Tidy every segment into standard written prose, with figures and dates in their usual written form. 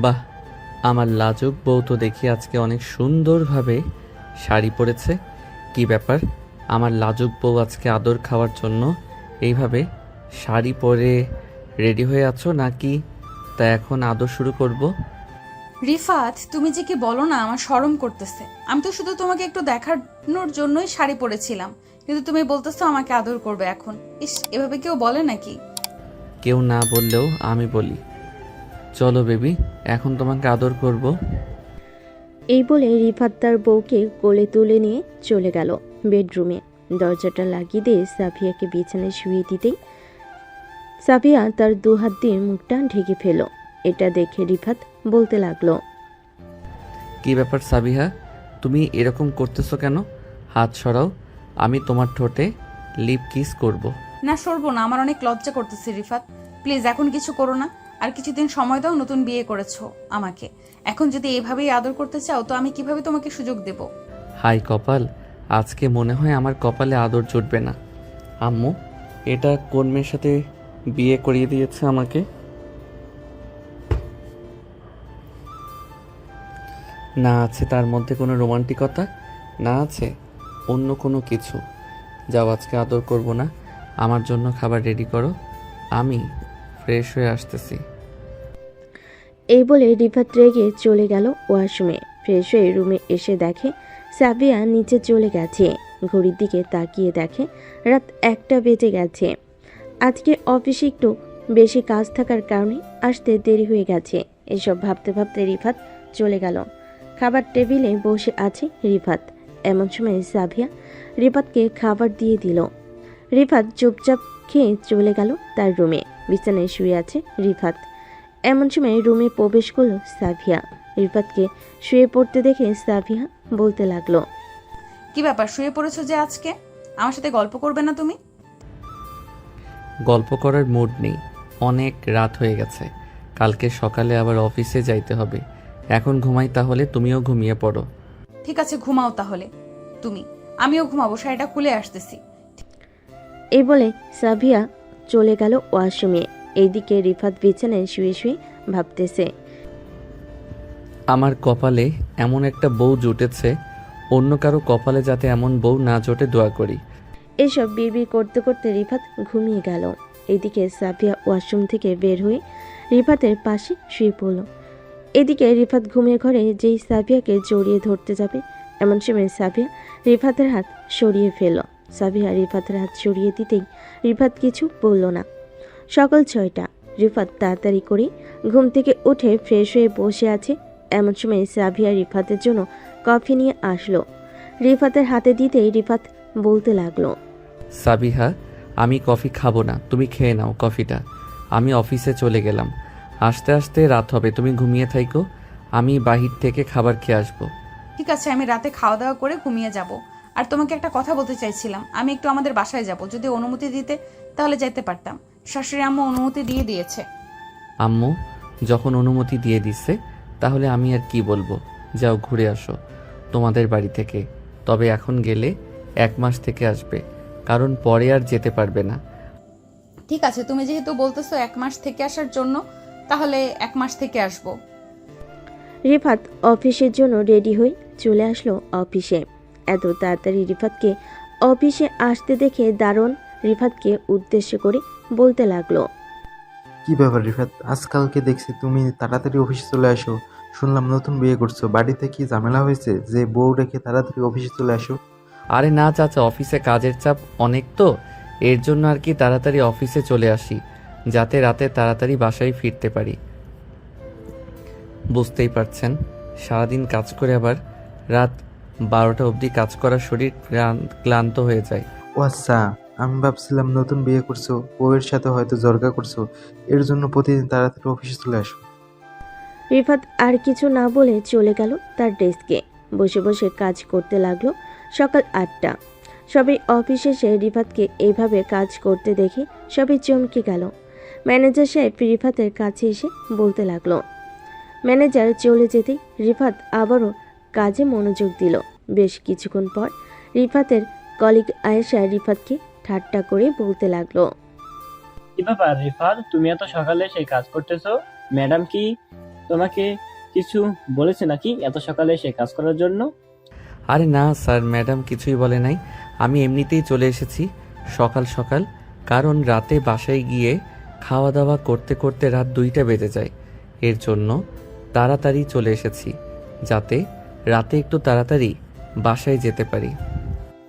বাহ, আমার লাজুক বউ তো দেখি আজকে অনেক সুন্দরভাবে শাড়ি পরেছে। কি ব্যাপার, আমার লাজুক বউ আজকে আদর খাওয়ার জন্য এইভাবে শাড়ি পরে রেডি হয়ে আছো নাকি? তা এখন আদর শুরু করব? রিফাত, তুমি যে কি বলো না, আমার শরম করতেছে। আমি তো শুধু তোমাকে একটু দেখানোর জন্যই শাড়ি পরেছিলাম, কিন্তু তুমি বলতেছো আমাকে আদর করবে এখন। ইস, এভাবে কেউ বলে নাকি? কেউ না বললেও আমি বলি। চলো বেবি, এখন তোমাকে আদর করব। এই বলে রিফাত তার বউকে কোলে তুলে নিয়ে চলে গেল বেডরুমে। দরজাটা লাগিয়ে দিয়ে সাফিয়াকে বিছানায় শুয়ে দিতেই সাফিয়া তার দুহাত দিয়ে মুখটা ঢেকে ফেল। এটা দেখে রিফাত বলতে লাগলো, কি ব্যাপার সাবিহা, তুমি এরকম করতেছো কেন? হাত সরাও, আমি তোমার ঠোঁটে লিপ কিস করব। না, সরবো না, আমার অনেক লজ্জা করতেছে রিফাত। প্লিজ এখন কিছু করো না, আর কিছুদিন সময় দাও। নতুন বিয়ে করেছো আমাকে, এখন যদি এইভাবেই আদর করতে চাও তো আমি কিভাবে তোমাকে সুযোগ দেব? হাই কপাল, আজকে মনে হয় আমার কপালে আদর জুটবে না। আম্মু, এটা কোন মেয়ের সাথে বিয়ে করিয়ে দিয়েছে আমাকে? না আছে তার মধ্যে কোনো রোমান্টিকতা, না আছে অন্য কোনো কিছু। যাও, আজকে আদর করব না। আমার জন্য খাবার রেডি করো, আমি ফ্রেশ হয়ে আসতেছি। এই বলে রিফাত রেগে চলে গেল ওয়াশরুমে। ফ্রেশ হয়ে রুমে এসে দেখে সাফিয়া নিচে চলে গেছে। ঘড়ির দিকে তাকিয়ে দেখে রাত 1টা বেজে গেছে। আজকে অফিসে একটু বেশি কাজ থাকার কারণে আসতে দেরি হয়ে গেছে। এসব ভাবতে ভাবতে রিফাত চলে গেল। খাবার টেবিলে বসে আছে রিফাত। এমন সময় সাফিয়া রিফাতকে খাবার দিয়ে দিল। রিফাত চুপচাপ খেয়ে চলে গেল তার রুমে। বিছানায় শুয়ে আছে রিফাত। এমন সময় রুমে প্রবেশ করলো সাফিয়া। রিফাতকে শুয়ে পড়তে দেখে সাফিয়া বলতে লাগলো, কি ব্যাপার, শুয়ে পড়েছো যে আজকে? আমার সাথে গল্প করবে না তুমি? গল্প করার মুড নেই, অনেক রাত হয়ে গেছে। কালকে সকালে আবার অফিসে যাইতে হবে। এখন ঘুমাই, তাহলে তুমিও ঘুমিয়ে পড়ো। ঠিক আছে, ঘুমাও তাহলে তুমি, আমিও ঘুমাবো, শাড়িটা খুলে আসতেছি। এই বলে সাফিয়া চলে গেল ওয়াশরুমে। এইদিকে রিফাত বিছানায় শুয়ে শুয়ে ভাবতেছে, আমার কপালে এমন একটা বউ জুটেছে, অন্য কারো কপালে যাতে এমন বউ না জোটে দোয়া করি। এসব বিড়বিড় করতে করতে রিফাত ঘুমিয়ে গেল। এদিকে সাফিয়া ওয়াশরুম থেকে বের হয়ে রিফাতের পাশে শুয়ে পড়ল। এদিকে রিফাত ঘুমের ঘরে যেই সাফিয়াকে জড়িয়ে ধরতে যাবে, এমন সময় সাফিয়া রিফাতের হাত সরিয়ে ফেলল। সাফিয়া রিফাতের হাত সরিয়ে দিতেই রিফাত কিছু বলল না। সকাল 6টা। রিফাত তাড়াতাড়ি করে ঘুম থেকে উঠে ফ্রেশ হয়ে বসে আছে। এমন সময় সাফিয়া রিফাতের জন্য কফি নিয়ে আসলো। রিফাতের হাতে দিতেই রিফাত বলতে লাগলো, সাবিহা, আমি কফি খাবো না, তুমি খেয়ে নাও কফিটা। আমি অফিসে চলে গেলাম, আস্তে আস্তে রাত হবে, তুমি ঘুমিয়ে থাইকো, আমি বাহির থেকে খাবার খেয়ে আসবো। ঠিক আছে, আমি রাতে খাওয়া দাওয়া করে ঘুমিয়ে যাব। আর তোমাকে একটা কথা বলতে চাইছিলাম, আমি একটু আমাদের বাসায় যাব, যদি অনুমতি দিতে তাহলে যেতে পারতাম। শাশুড়ি আম্মু অনুমতি দিয়ে দিয়েছে। আম্মু যখন অনুমতি দিয়ে দিচ্ছে, তাহলে আমি আর কি বলবো? যাও ঘুরে আসো তোমাদের বাড়ি থেকে। তবে এখন গেলে 1 মাস থেকে আসবে, কারণ পরে আর যেতে পারবে না। ঠিক আছে, তুমি যেহেতু বলতেছো 1 মাস থেকে আসার জন্য, তাহলে 1 মাস থেকে আসবো। রিফাত অফিসের জন্য রেডি হয়ে চলে আসলো অফিসে। এত তাড়াতাড়ি রিফাতকে অফিসে আসতে দেখে দারুণ রিফাতকে উদ্দেশ্য করে বলতে লাগলো, কি ব্যাপার রিফাত, আজকালকে দেখছি তুমি তাড়াতাড়ি অফিসে চলে আসো। শুনলাম নতুন বিয়ে করছো, বাড়িতে কি ঝামেলা হয়েছে যে বউ রেখে তাড়াতাড়ি অফিসে চলে আসো? আরে না চাচা, অফিসে কাজের চাপ অনেক তো, এর জন্য আর কি তাড়াতাড়ি অফিসে চলে আসি, যাতে রাতে তাড়াতাড়ি বাসায় ফিরতে পারি। বুঝতেই পারছেন, সারাদিন কাজ করে আবার রাত 12টা অবধি কাজ করার শরীর ক্লান্ত হয়ে যায়। ও আচ্ছা, আমি ভাবছিলাম নতুন বিয়ে করছো, বউয়ের সাথে হয়তো জর্গা করছো, এর জন্য প্রতিদিন তাড়াতাড়ি অফিসে চলে আসো। রিফাত আর কিছু না বলে চলে গেল তার ডেস্কে। বসে বসে কাজ করতে লাগলো। সকাল 8টা। সবাই অফিসে এসে রিফাতকে এইভাবে কাজ করতে দেখে সবাই চমকে গেল। ম্যানেজার সাহেব রিফাতের কাছে এসে বলতে লাগলো। ম্যানেজার চলে যেতেই রিফাত আবারও কাজে মনোযোগ দিল। বেশ কিছুক্ষণ পর রিফাতের কলিগ আয়েশা রিফাতকে ঠাট্টা করে বলতে লাগলো, কি ব্যাপার রিফাত, তুমি এত সকালে সেই কাজ করতেছো? ম্যাডাম কি তোমাকে কিছু বলেছে নাকি এত সকালে সেই কাজ করার জন্য? আরে না স্যার, ম্যাডাম কিছুই বলে নাই। আমি এমনিতেই চলে এসেছি সকাল সকাল, কারণ রাতে বাসায় গিয়ে খাওয়া দাওয়া করতে করতে রাত 2টা বেজে যায়। এর জন্য তাড়াতাড়ি চলে এসেছি, যাতে রাতে একটু তাড়াতাড়ি বাসায় যেতে পারি।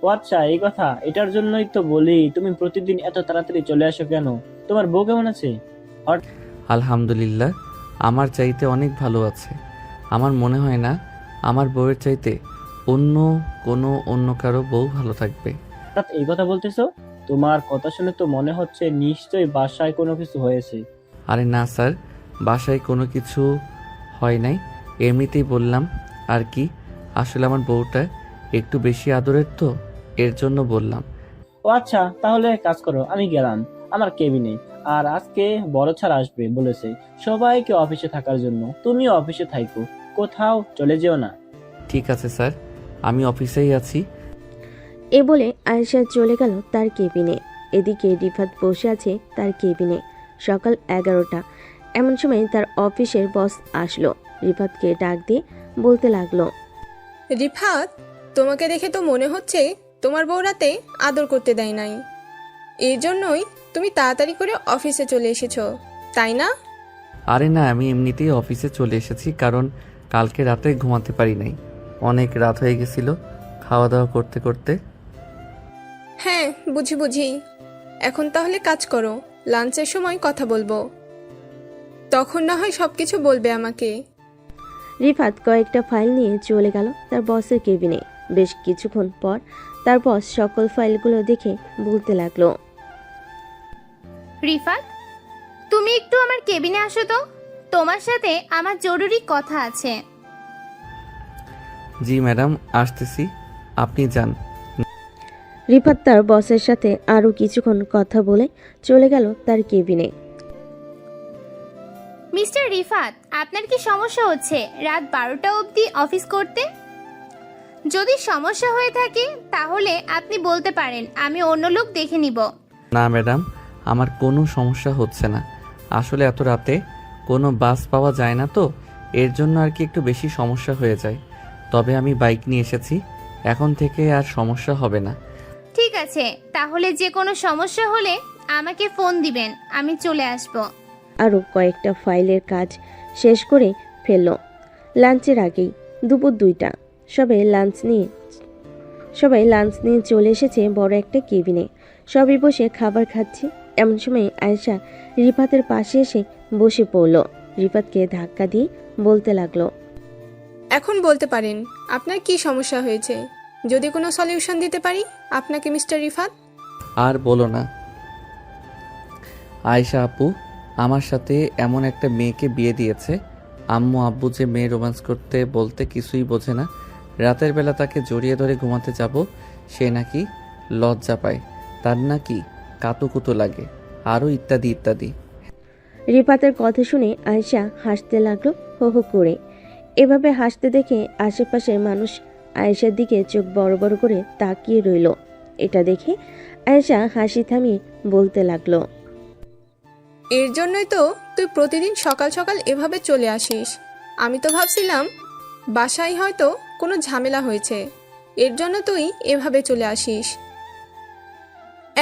ও আচ্ছা, এই কথা। এটার জন্যই তো বলি তুমি প্রতিদিন এত তাড়াতাড়ি চলে আসো কেন? তোমার বউ কেমন আছে? আলহামদুলিল্লাহ, আমার চাইতে অনেক ভালো আছে। আমার মনে হয় না আমার বউয়ের চাইতে অন্য কারো বউ ভালো থাকবে। হঠাৎ এই কথা বলতেছো? তোমার কথা শুনে তো মনে হচ্ছে নিশ্চয়ই বাসায় কোনো কিছু হয়েছে। আরে না স্যার, বাসায় কোনো কিছু হয় নাই, এমনিতেই বললাম আর কি। আসলে আমার বউটা একটু বেশি আদরের তো, এর জন্য বললাম। ও আচ্ছা, তাহলে কাজ করো, আমি গেলাম আমার কেবিনে। আর আজকে বড় ছাড় আসবে বলেছে সবাইকে অফিসে থাকার জন্য। তুমিও অফিসে থাইকো, কোথাও চলে যেও না। ঠিক আছে স্যার, আমি অফিসেই আছি। এ বলে আয়েশা চলে গেল তার কেবিনে। এদিকে রিফাত বসে আছে তার কেবিনে। সকাল 11টা। এমন সময় তার অফিসের বস আসলো। রিফাতকে ডাক দিয়ে বলতে লাগলো, রিফাত, তোমাকে দেখে তো মনে হচ্ছে তোমার বউ রাতে আদর করতে দেয় নাই। এই জন্যই তুমি তাড়াতাড়ি করে অফিসে চলে এসেছো, তাই না? আরে না, আমি এমনিতেই অফিসে চলে এসেছি, কারণ কালকে রাতে ঘুমাতে পারি নাই। অনেক রাত হয়ে গেছিল খাওয়া দাওয়া করতে করতে। হ্যাঁ, বুঝি। এখন তাহলে কাজ করো, লাঞ্চের সময় কথা বলবো, তখন না হয় সবকিছু বলবে আমাকে। রিফাত কয়েকটা ফাইল নিয়ে চলে গেল তার বসের কেবিনে। বেশ কিছুক্ষণ পর তার বস সকল ফাইলগুলো দেখে বলতে লাগলো, রিফাত, তুমি একটু আমার কেবিনে আসো তো, তোমার সাথে আমার জরুরি কথা আছে। জি ম্যাডাম, আসতেছি, আপনি যান। রিফাত তার বসের সাথে আরও কিছুক্ষণ কথা বলে চলে গেল তার কেবিনে। মিস্টার রিফাত, আপনার কি সমস্যা হচ্ছে রাত 12টা অবধি অফিস করতে? যদি সমস্যা হয়ে থাকে তাহলে আপনি বলতে পারেন, আমি অন্য লোক দেখে নিব। না ম্যাডাম, আমার কোনো সমস্যা হচ্ছে না। আসলে এত রাতে কোনো বাস পাওয়া যায় না তো, এর জন্য আর কি একটু বেশি সমস্যা হয়ে যায়। তবে আমি বাইক নিয়ে এসেছি, এখন থেকে আর সমস্যা হবে না। ঠিক আছে, তাহলে যে কোনো সমস্যা হলে আমাকে ফোন দিবেন, আমি চলে আসব। আরও কয়েকটা ফাইলের কাজ শেষ করে ফেলল। লাঞ্চের আগেই দুপুর 2টা। সবাই লাঞ্চ নিয়ে চলে এসেছে বড় একটা কেবিনে। সবাই বসে খাবার খাচ্ছে। এমন সময় আয়েশা রিফাতের পাশে এসে বসে পড়ল। রিফাতকে ধাক্কা দিয়ে বলতে লাগলো, এখন বলতে পারেন আপনার কি সমস্যা হয়েছে, যদি কোনো সলিউশন দিতে পারি আপনাকে মিস্টার রিফাত। আর বলো না আয়েশা আপু, আমার সাথে এমন একটা মেয়েকে বিয়ে দিয়েছে। আম্মু আব্বু যে মেয়ে রোম্যান্স করতে বলতে কিছুই বোঝে না। রাতের বেলা তাকে জড়িয়ে ধরে ঘুমাতে যাব, সে নাকি লজ্জা পায়, তার নাকি কাতুকুতু লাগে, আরও ইত্যাদি ইত্যাদি। রিফাতের কথা শুনে আয়েশা হাসতে লাগলো হো হো করে। এভাবে হাসতে দেখে আশেপাশের মানুষ আয়েশার দিকে চোখ বড় বড় করে তাকিয়ে রইল। এটা দেখে আয়েশা হাসি থামিয়ে বলতে লাগলো, এর জন্যই তো তুই প্রতিদিন সকাল সকাল এভাবে চলে আসিস। আমি তো ভাবছিলাম বাসায় হয়তো কোনো ঝামেলা হয়েছে, এর জন্য তুই এভাবে চলে আসিস।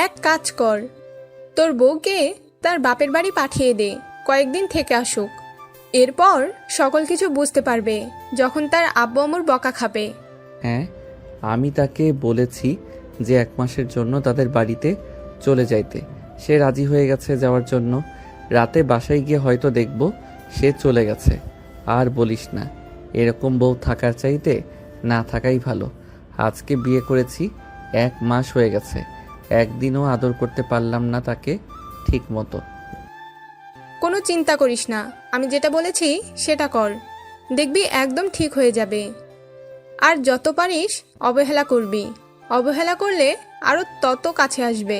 এক কাজ কর, তোর বউকে তার বাপের বাড়ি পাঠিয়ে দে, কয়েকদিন থেকে আসুক। এরপর সকল কিছু বুঝতে পারবে যখন তার আব্বু আম্মুর বকা খাবে। হ্যাঁ, আমি তাকে বলেছি যে 1 মাসের জন্য তাদের বাড়িতে চলে যাইতে। সে রাজি হয়ে গেছে যাওয়ার জন্য। রাতে বাসায় গিয়ে হয়তো দেখব সে চলে গেছে। আর বলিস না, এরকম বউ থাকার চাইতে না থাকাই ভালো। আজকে বিয়ে করেছি, 1 মাস হয়ে গেছে, একদিনও আদর করতে পারলাম না তাকে ঠিক মতো। কোনো চিন্তা করিস না, আমি যেটা বলেছি সেটা কর, দেখবি একদম ঠিক হয়ে যাবে। আর যত পারিস অবহেলা করবি, অবহেলা করলে আরো তত কাছে আসবে।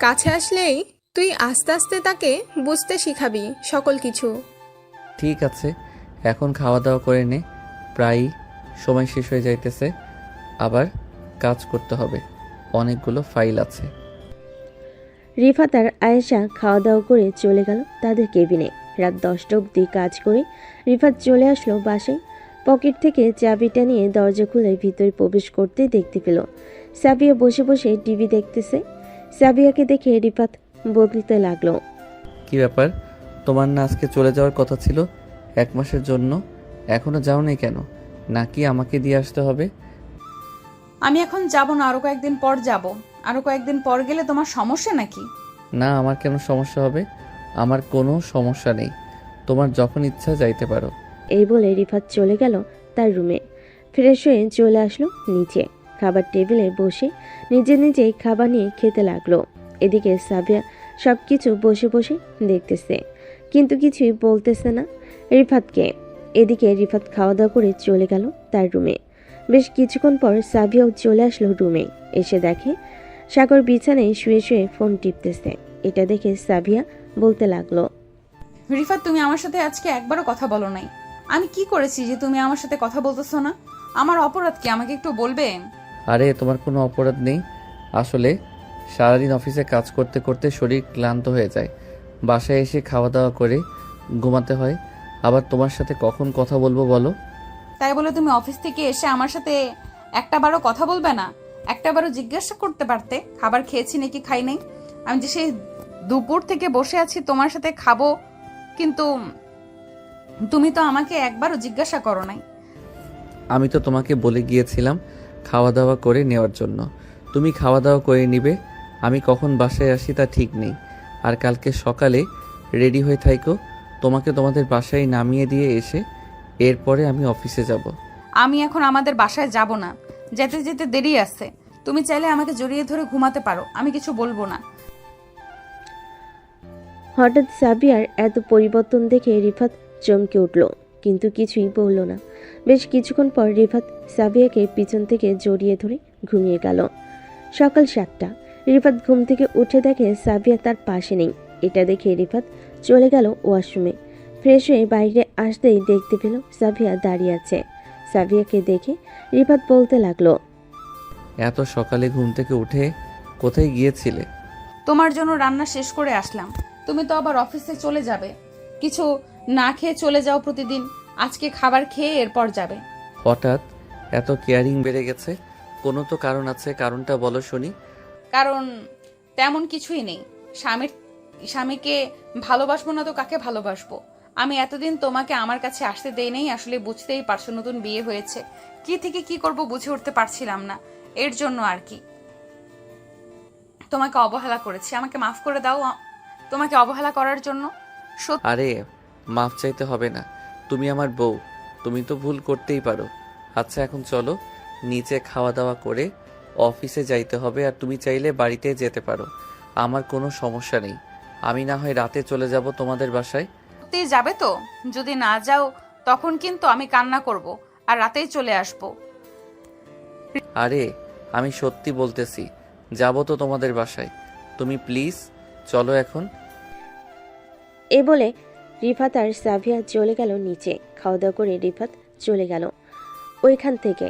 কাছে আসলেই তুই আস্তে আস্তে তাকে বুঝতে শিখাবি সকল কিছু। ঠিক আছে, এখন খাওয়া দাওয়া করে নে, প্রায় সময় শেষ হয়ে যাইতেছে। আবার কাজ করতে হবে, অনেকগুলো ফাইল আছে। রিফাত আর আয়েশা খাওয়া দাওয়া করে চলে গেল তাদের কেবিনে। রাত 10টা অবধি কাজ করে রিফাত চলে আসলো বাসায়। পকেট থেকে চাবিটা নিয়ে দরজা খুলে ভিতরে প্রবেশ করতে দেখতে পেল সাবিয়া বসে বসে টিভি দেখতেছে। সাবিয়াকে দেখে রিফাত বদলিতে লাগলো। কি ব্যাপার, তোমার না আজকে চলে যাওয়ার কথা ছিল 1 মাসের জন্য? এখনো যাও নাই কেন? নাকি আমাকে দিয়ে আসতে হবে? আমি এখন যাব না, আরো কয়েকদিন পর যাব। আরো কয়েকদিন পর গেলে তোমার সমস্যা নাকি? না, আমার কেন সমস্যা হবে? আমার কোনো সমস্যা নেই, তোমার যখন ইচ্ছা যাইতে পারো। এই বলে রিফাত চলে গেল তার রুমে। ফ্রেশ হয়ে চলে আসলো নিচে। খাবার টেবিলে বসে নিজেই খাবার নিয়ে খেতে লাগলো। এদিকে সাবিয়া সবকিছু বসে বসে দেখতেছে, কিন্তু কিছুই বলতেছে না রিফাতকে। এদিকে রিফাত খাওয়া দাওয়া করে চলে গেল তার রুমে। বেশ কিছুক্ষণ পর সাবিয়াও চলে আসলো রুমে। এসে দেখে সাগর বিছানায় শুয়ে শুয়ে ফোন টিপতেছে। এটা দেখে সাবিয়া বলতে লাগলো, রিফাত, তুমি আমার সাথে আজকে একবারও কথা বলো নাই। আমি কি করেছি যে তুমি আমার সাথে কথা বলতেছো না? আমার অপরাধ কি, আমাকে একটু বলবে? আরে তোমার কোনো অপরাধ নেই। আসলে সারাদিন অফিসে কাজ করতে করতে শরীর ক্লান্ত হয়ে যায়, বাসায় এসে খাওয়া দাওয়া করে ঘুমাতে হয়। আবার তোমার সাথে কখন কথা বলবো বলো? তাই বলে তুমি অফিস থেকে এসে আমার সাথে একটাবারও কথা বলবে না? একটাবারও জিজ্ঞাসা করতে পারতে খাবার খেয়েছি নাকি খাই নাই। আমি যে সেই দুপুর থেকে বসে আছি তোমার সাথে খাবো, কিন্তু তুমি তো আমাকে একবারও জিজ্ঞাসা করো নাই। আমি তো তোমাকে বলে গিয়েছিলাম খাওয়া দাওয়া করে নেওয়ার জন্য। তুমি খাওয়া দাওয়া করে নিবে। আমি কখন বাসায় আসি তা ঠিক নেই। আর কালকে সকালে রেডি হয়ে থাইকো, তোমাকে তোমাদের বাসায় নামিয়ে দিয়ে এসে এরপরে আমি অফিসে যাব। আমি এখন আমাদের বাসায় যাব না, যেতে যেতে দেরি আছে। তুমি চাইলে আমাকে জড়িয়ে ধরে ঘুমাতে পারো, আমি কিছু বলবো না। হঠাৎ সাবিয়ার এত পরিবর্তন দেখে রিফাত চমকে উঠল, কিন্তু কিছুই বলল না। বেশ কিছুক্ষণ পর রিফাত সাবিয়াকে পিছন থেকে জড়িয়ে ধরে ঘুমিয়ে গেল। সকাল 7টা। রিফাত ঘুম থেকে উঠে দেখে সাবিয়া তার পাশে নেই। এটা দেখে রিফাত চলে গেল ওয়াশরুমে। ফ্রেশ হয়ে বাইরে আসতেই দেখতে পেল সাবিয়া দাঁড়িয়ে আছে। সাবিয়াকে দেখে রিফাত বলতে লাগলো, এত সকালে ঘুম থেকে উঠে কোথায় গিয়েছিলে? তোমার জন্য রান্না শেষ করে আসলাম। তুমি তো আবার অফিসে চলে যাবে, কিছু না খেয়ে চলে যাও প্রতিদিন। আজকে খাবার খেয়ে এরপর যাবে। হঠাৎ এত কেয়ারিং বেড়ে গেছে, কোনো তো কারণ আছে, কারণটা বলো শুনি। কারণ তেমন কিছুই নেই। স্বামীকে ভালোবাসবো না তো কাকে ভালোবাসবো? আমি এতদিন তোমাকে আমার কাছে আসতে দেই নাই, আসলে বুঝতেই পারছো নতুন বিয়ে হয়েছে, কি থেকে কি করব বুঝে উঠতে পারছিলাম না। এর জন্য আর কি তোমাকে অবহেলা করেছি, আমাকে মাফ করে দাও তোমাকে অবহেলা করার জন্য। আরে মাফ চাইতে হবে না, তুমি আমার বউ, তুমি তো ভুল করতেই পারো। আচ্ছা এখন চলো, নিচে খাওয়া দাওয়া করে অফিসে যাইতে হবে। আর তুমি চাইলে বাড়িতে যেতে পারো, আমার কোনো সমস্যা নেই। আমি না হয় রাতে চলে যাব তোমাদের বাসায়। সত্যিই যাবে তো? যদি না যাও তখন কিন্তু আমি কান্না করব আর রাতেই চলে আসব। আরে আমি সত্যি বলতেছি, যাব তো তোমাদের বাসায়। তুমি প্লিজ চলো এখন। এ বলে রিফাত আর সাবিয়া চলে গেল নিচে। খাওয়া দাওয়া করে রিফাত চলে গেল ওইখান থেকে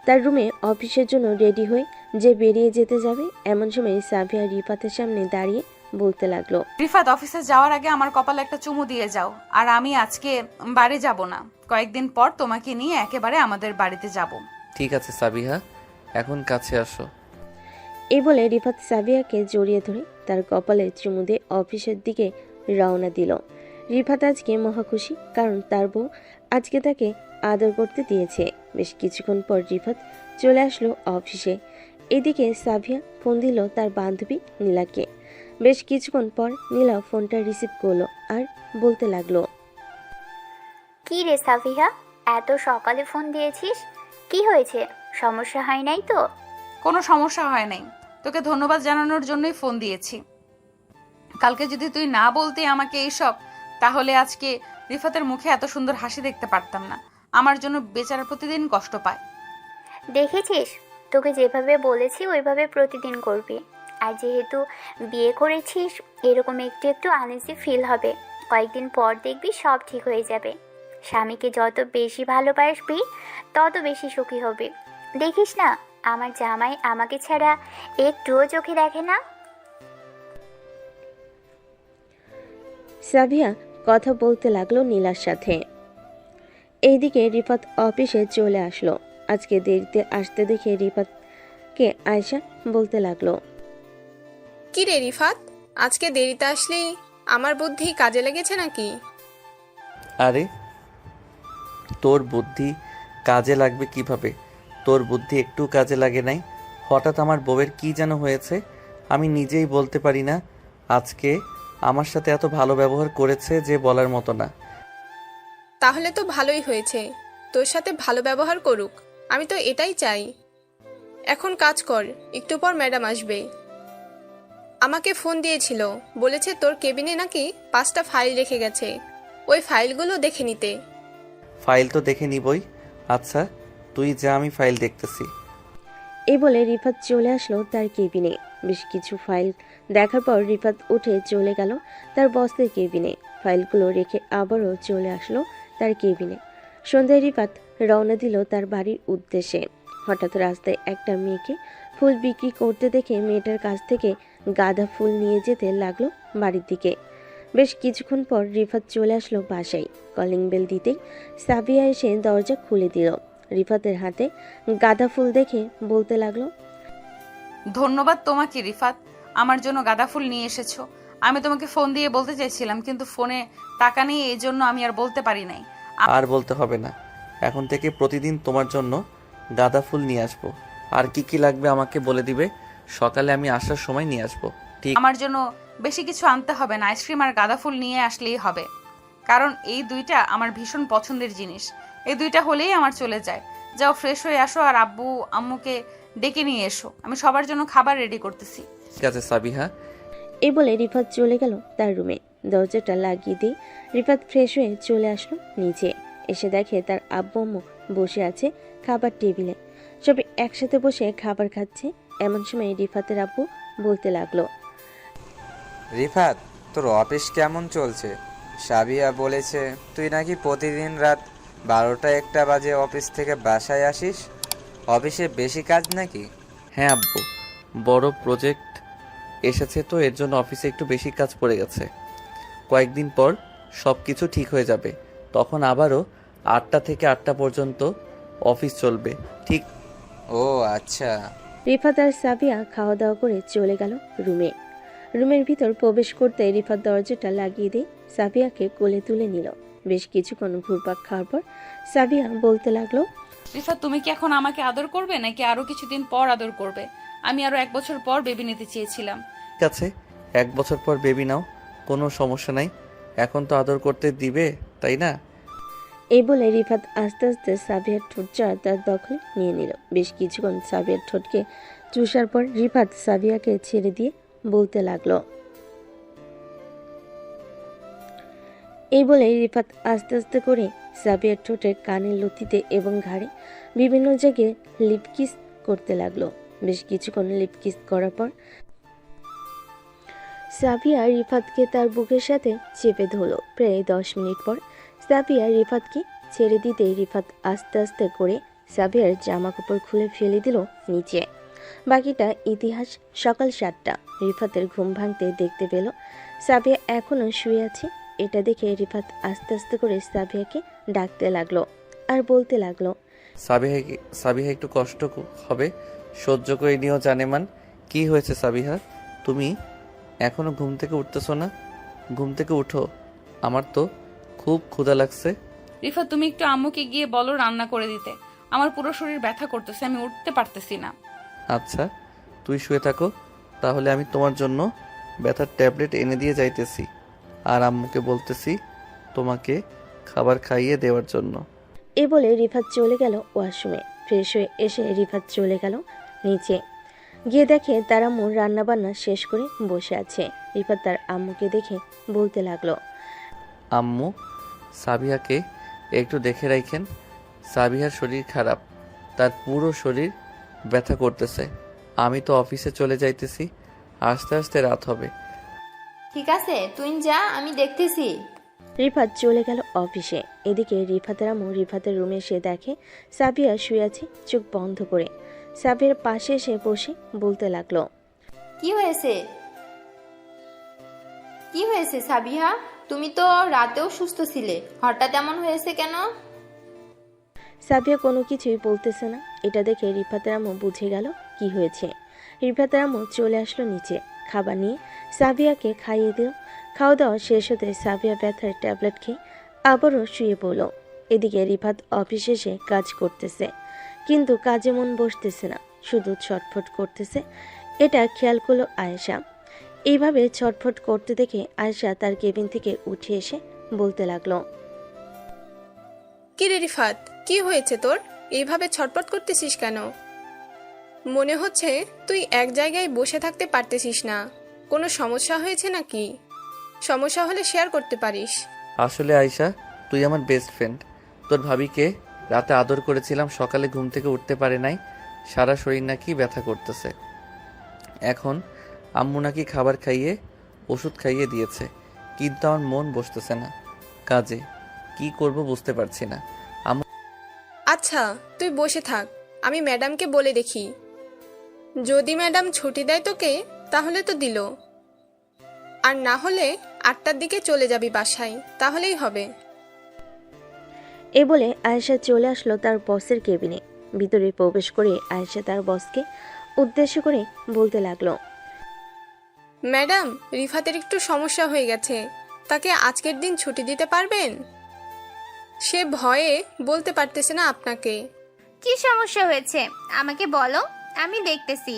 তার রুমে অফিসের জন্য রেডি হয়ে যে বেরিয়ে যেতে যাবে। এমন সময় সাবিয়া রিফাতের সামনে দাঁড়িয়ে বলতে লাগলো, রিফাত, অফিসে যাওয়ার আগে আমার কপালে একটা চুমু দিয়ে যাও। আর আমি আজকে বাড়ি যাব না, কয়েকদিন পর তোমাকে নিয়ে একেবারে আমাদের বাড়িতে যাব। ঠিক আছে সাবিহা, এখন কাছে আসো। এই বলে রিফাত সাবিয়াকে জড়িয়ে ধরে তার কপালে চুমু দিয়ে অফিসের দিকে রওনা দিল। রিফাত আজকে মহা খুশি, কারণ তার বউ আজকে তাকে আদর করতে দিয়েছে। বেশ কিছুক্ষণ পর রিফাত চলে আসলো অফিসে। এদিকে সাবিয়া ফোন দিল তার বান্ধবী নীলাকে। বেশ কিছুক্ষণ পর নীলা ফোনটা রিসিভ করলো আর বলতে লাগলো, কি রে সাফিহা, এত সকালে ফোন দিয়েছিস? কি হয়েছে? সমস্যা হয় নাই তো? কোনো সমস্যা হয় নাই, তোকে ধন্যবাদ জানানোর জন্যই ফোন দিয়েছি। কালকে যদি তুই না বলতে আমাকে এইসব, তাহলে আজকে রিফাতের মুখে এত সুন্দর হাসি দেখতে পারতাম না। আমার জন্য বেচারা প্রতিদিন কষ্ট পায়। দেখেছিস, তোকে যেভাবে বলেছি ওইভাবে প্রতিদিন করবি। আর যেহেতু বিয়ে করেছিস, এরকম একটু একটু আনইজি ফিল হবে। কয়েকদিন পর দেখবি সব ঠিক হয়ে যাবে। স্বামীকে যত বেশি ভালোবাসবি তত বেশি সুখী হবি। দেখিস না, আমার জামাই আমাকে ছাড়া একটুও চোখে দেখে না। সাবিয়া কথা বলতে লাগলো নীলার সাথে। এইদিকে রিফাত অফিসে চলে আসলো। আজকে দেরিতে আসতে দেখে রিফাতকে আয়শা বলতে লাগলো, কি রে রিফাত, আজকে দেরিতে আসলি? আমার বুদ্ধি কাজে লেগেছে নাকি? আরে তোর বুদ্ধি কাজে লাগবে কিভাবে? তোর বুদ্ধি একটু কাজে লাগে নাই। হঠাৎ আমার বউয়ের কি যেন হয়েছে, আমি নিজেই বলতে পারি না। আজকে আমার সাথে এত ভালো ব্যবহার করেছে যে বলার মতো না। তাহলে তো ভালোই হয়েছে, তোর সাথে ভালো ব্যবহার করুক, আমি তো এটাই চাই। এখন কাজ কর, একটু পর ম্যাডাম আসবে। আমাকে ফোন দিয়েছিল, বলেছে তোর কেবিনে নাকি 5টা ফাইল রেখে গেছে, ওই ফাইলগুলো দেখে নিতে। ফাইল তো দেখে নিবই। আচ্ছা তুই যা, আমি ফাইল দেখতেছি। এই বলে রিফাত চলে আসলো তার কেবিনে। বেশ কিছু ফাইল দেখার পর রিফাত উঠে চলে গেল তার বসের কেবিনে। ফাইলগুলো রেখে আবারও চলে আসলো তার কেবিনে। সন্ধ্যায় রিফাত রওনা দিল তার বাড়ির উদ্দেশ্যে। হঠাৎ রাস্তায় একটা মেয়েকে ফুল বিক্রি করতে দেখে মেয়েটার কাছ থেকে গাঁদা ফুল নিয়ে যেতে লাগলো বাড়ির দিকে। বেশ কিছুক্ষণ পর রিফাত চলে আসলো বাসায়। কলিং বেল দিতেই সাবিয়া এসে দরজা খুলে দিল। রিফাতের হাতে গাঁদা ফুল দেখে বলতে লাগলো, ধন্যবাদ তোমাকে রিফাত, আমার জন্য গাঁদা ফুল নিয়ে এসেছো। আমি তোমাকে ফোন দিয়ে বলতে চাইছিলাম, কিন্তু ফোনে টাকা নেই, এই জন্য আমি আর বলতে পারি নাই। আর বলতে হবে না, এখন থেকে প্রতিদিন তোমার জন্য গাঁদা ফুল নিয়ে আসবো। আর কি কি লাগবে আমাকে বলে দিবে, সকালে আমি আসার সময় নিয়ে আসবো। ঠিক আমার জন্য বেশি কিছু আনতে হবে না, আইসক্রিম আর গাঁদা ফুল নিয়ে আসলেই হবে, কারণ এই দুইটা আমার ভীষণ পছন্দের জিনিস। এই দুইটা হলেই আমার চলে যায়। যাও ফ্রেশ হয়ে আসো আর আব্বু আম্মুকে ডেকে নিয়ে এসো, আমি সবার জন্য খাবার রেডি করতেছি। ঠিক আছে সাবিহা। এই বলে রিফাত চলে গেল তার রুমে। দরজাটা লাগিয়ে দিয়ে রিফাত ফ্রেশ হয়ে চলে আসলো নিচে। এসে দেখে তার আব্বু আম্মু বসে আছে খাবার টেবিলে। সবাই একসাথে বসে খাবার খাচ্ছে। এমন সময় রিফাতের আব্বু বলতে লাগলো, রিফাত, তোর অফিস কেমন চলছে? সাবিয়া বলেছে তুই নাকি প্রতিদিন রাত 12টা-1টা বাজে অফিস থেকে বাসায় আসিস। অফিসে বেশি কাজ নাকি? হ্যাঁ আব্বু, বড় প্রজেক্ট এসেছে তো এর জন্য অফিসে একটু বেশি কাজ পড়ে গেছে। কয়েকদিন পর সব কিছু ঠিক হয়ে যাবে, তখন আবারও 8টা থেকে 8টা পর্যন্ত অফিস চলবে। ঠিক ও আচ্ছা। রিফাত আর সাবিয়া খাওয়া দাওয়া করে চলে গেল রুমে। রুমের ভিতর প্রবেশ করতে রিফাত দরজাটা লাগিয়ে দিয়ে সাবিয়াকে কোলে তুলে নিল। বেশ কিছুক্ষণ ঘুরপাক খাওয়ার পর সাবিয়া বলতে লাগলো, রিফাত, তুমি কি এখন আমাকে আদর করবে নাকি আরো কিছুদিন পর আদর করবে? আমি আরো 1 বছর পর বেবি নিতে চেয়েছিলাম। ঠিক আছে, 1 বছর পর বেবি নাও, কোনো সমস্যা নাই। এখন তো আদর করতে দিবে, তাই না? এই বলে রিফাত আস্তে আস্তে সাবিয়ার ঠোঁটটা তার দখলে নিয়ে নিল। বেশ কিছুক্ষণ সাবিয়ার ঠোঁটকে চুষার পর রিফাত সাবিয়াকে ছেড়ে দিয়ে বলতে লাগলো, এই বলে রিফাত আস্তে আস্তে করে সাবিয়ার ঠোঁটের কানের লতিতে এবং ঘাড়ে বিভিন্ন জায়গায় লিপ কিস করতে লাগলো। বেশ কিছুক্ষণ লিপ কিস করার পর সাবিয়া রিফাতকে তার বুকের সাথে চেপে ধরল। প্রায় 10 মিনিট পর সাবিয়া রিফাতকে ছেড়ে দিতে রিফাত আস্তে আস্তে করে সাবিয়ার জামা কাপড় খুলে ফেলে দিল নিচে। বাকিটা ইতিহাস। সকাল 7টা। রিফাতের ঘুম ভাঙতে দেখতে পেল সাবিয়া এখনো শুয়ে আছে। এটা দেখে রিফাত আস্তে আস্তে করে সাবিয়াকে ডাকতে লাগলো আর বলতে লাগলো, সাবিহা একটু কষ্ট হবে, সহ্য করে নিও জানেমান। কি হয়েছে সাবিহা, তুমি এখনো ঘুম থেকে উঠতেছো না? ঘুম থেকে উঠো, আমার তো খুব ক্ষুধা লাগছে। রিফাত, তুমি একটু আম্মুকে গিয়ে বলো রান্না করে দিতে, আমার পুরো শরীর ব্যথা করতেছে, আমি উঠতে পারতেছি না। আচ্ছা তুই শুয়ে থাকো, তাহলে আমি তোমার জন্য ব্যথার ট্যাবলেট এনে দিয়ে যাইতেছি, আর আম্মুকে বলতেছি তোমাকে খাবার খাইয়ে দেওয়ার জন্য। এ বলে রিফাত চলে গেল ওয়াশরুমে। ফ্রেশ হয়ে এসে রিফাত চলে গেল নিচে। গিয়ে দেখে তার আম্মু রান্নাবান্না শেষ করে বসে আছে। রিফাত তার আম্মুকে দেখে বলতে লাগলো, আম্মু, সাবিহাকে একটু দেখে রাখেন, সাবিহার শরীর খারাপ, তার পুরো শরীর ব্যথা করতেছে। আমি তো অফিসে চলে যাইতেছি, আস্তে আস্তে রাত হবে। ঠিক আছে, তুই যা, আমি দেখতেছি। রিফাত চলে গেল অফিসে। এদিকে রিফাতের আম্মু রিফাতের রুমে এসে দেখে সাবিয়া শুয়ে আছে চোখ বন্ধ করে। সাবিয়ার পাশে এসে বসে বলতে লাগলো, কি হয়েছে? কি হয়েছে সাবিহা? তুমি তো রাতেও সুস্থ ছিলে, হঠাৎ এমন হয়েছে কেন? সাবিয়া কোনো কিছুই বলতেছে না। এটা দেখে রিফাতের আম্মু বুঝে গেল কি হয়েছে। রিফাতের আম্মু চলে আসলো নিচে, খাবার নিয়ে সাবিয়াকে খাইয়ে দিল। খাওয়া দাওয়া শেষ হতে সাবিয়া ব্যথার ট্যাবলেট খেয়ে আবারও শুয়ে পড়ল। এদিকে রিফাত অফিস এসে কাজ করতেছে, কিন্তু কাজে মন বসতেছে না, শুধু ছটফট করতেছে। এটা খেয়াল করলো আয়েশা। এইভাবে ছটফট করতে দেখে আয়েশা তার কেবিন থেকে উঠে এসে বলতে লাগলো, কি রে রিফাত, কি হয়েছে তোর? এইভাবে ছটপট করতেছিস কেন? মনে হচ্ছে তুই এক জায়গায় বসে থাকতে পারতেছিস না। কোনো সমস্যা হয়েছে নাকি? সমস্যা হলে শেয়ার করতে পারিস। আসলে আয়শা, তুই আমার বেস্ট ফ্রেন্ড। তোর ভাবিকে রাতে আদর করেছিলাম, সকালে ঘুম থেকে উঠতে পারে নাই, সারা শরীর নাকি ব্যথা করতেছে। এখন আম্মু নাকি খাবার খাইয়ে ওষুধ খাইয়ে দিয়েছে, কিন্তু আমার মন বসতেছে না কাজে। কি করব বুঝতে পারছি না। আচ্ছা, তুই বসে থাক, আমি ম্যাডামকে বলে দেখি। যদি ম্যাডাম ছুটি দেয় তোকে তাহলে তো দিল, আর না হলে 8টার দিকে চলে যাবি বাসায়, তাহলেই হবে। এ বলে আয়েশা চলে আসলো তার বসের কেবিনে। ভিতরে প্রবেশ করে আয়েশা তার বসকে উদ্দেশ্য করে বলতে লাগলো, ম্যাডাম, রিফাতের একটু সমস্যা হয়ে গেছে, তাকে আজকের দিন ছুটি দিতে পারবেন? সে ভয়ে বলতে পারতেছে না আপনাকে। কি সমস্যা হয়েছে আমাকে বলো, আমি দেখতেছি।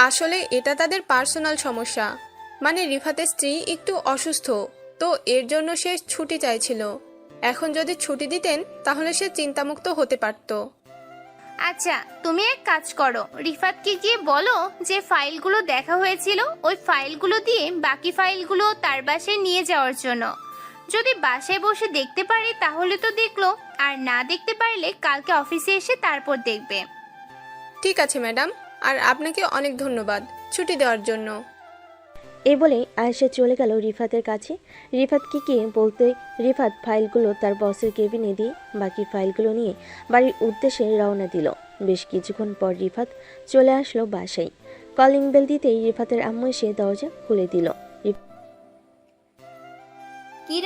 আসলে এটা তাদের পার্সোনাল সমস্যা, মানে রিফাতের স্ত্রী একটু অসুস্থ, তো এর জন্য সে ছুটি চাইছিল। এখন যদি ছুটি দিতেন তাহলে সে চিন্তামুক্ত হতে পারত। আচ্ছা, তুমি এক কাজ করো, রিফাতকে গিয়ে বলো যে ফাইলগুলো দেখা হয়েছিল ওই ফাইলগুলো দিয়ে বাকি ফাইলগুলো তার বাসায় নিয়ে যাওয়ার জন্য। যদি বাসায় বসে দেখতে পারে তাহলে তো দেখলো, আর না দেখতে পারলে কালকে অফিসে এসে তারপর দেখবে। ঠিক আছে ম্যাডাম, আর আপনাকে অনেক ধন্যবাদ ছুটি দেওয়ার জন্য। এই বলে আয়েশা চলে গেল রিফাতের কাছে। রিফাতকে গিয়ে বলতে রিফাত ফাইলগুলো তার বসের কেবিনে দিয়ে বাকি ফাইলগুলো নিয়ে বাড়ির উদ্দেশ্যে রওনা দিল। বেশ কিছুক্ষণ পর রিফাত চলে আসলো বাসায়। কলিং বেল দিতেই রিফাতের আম্মু এসে দরজা খুলে দিল। কি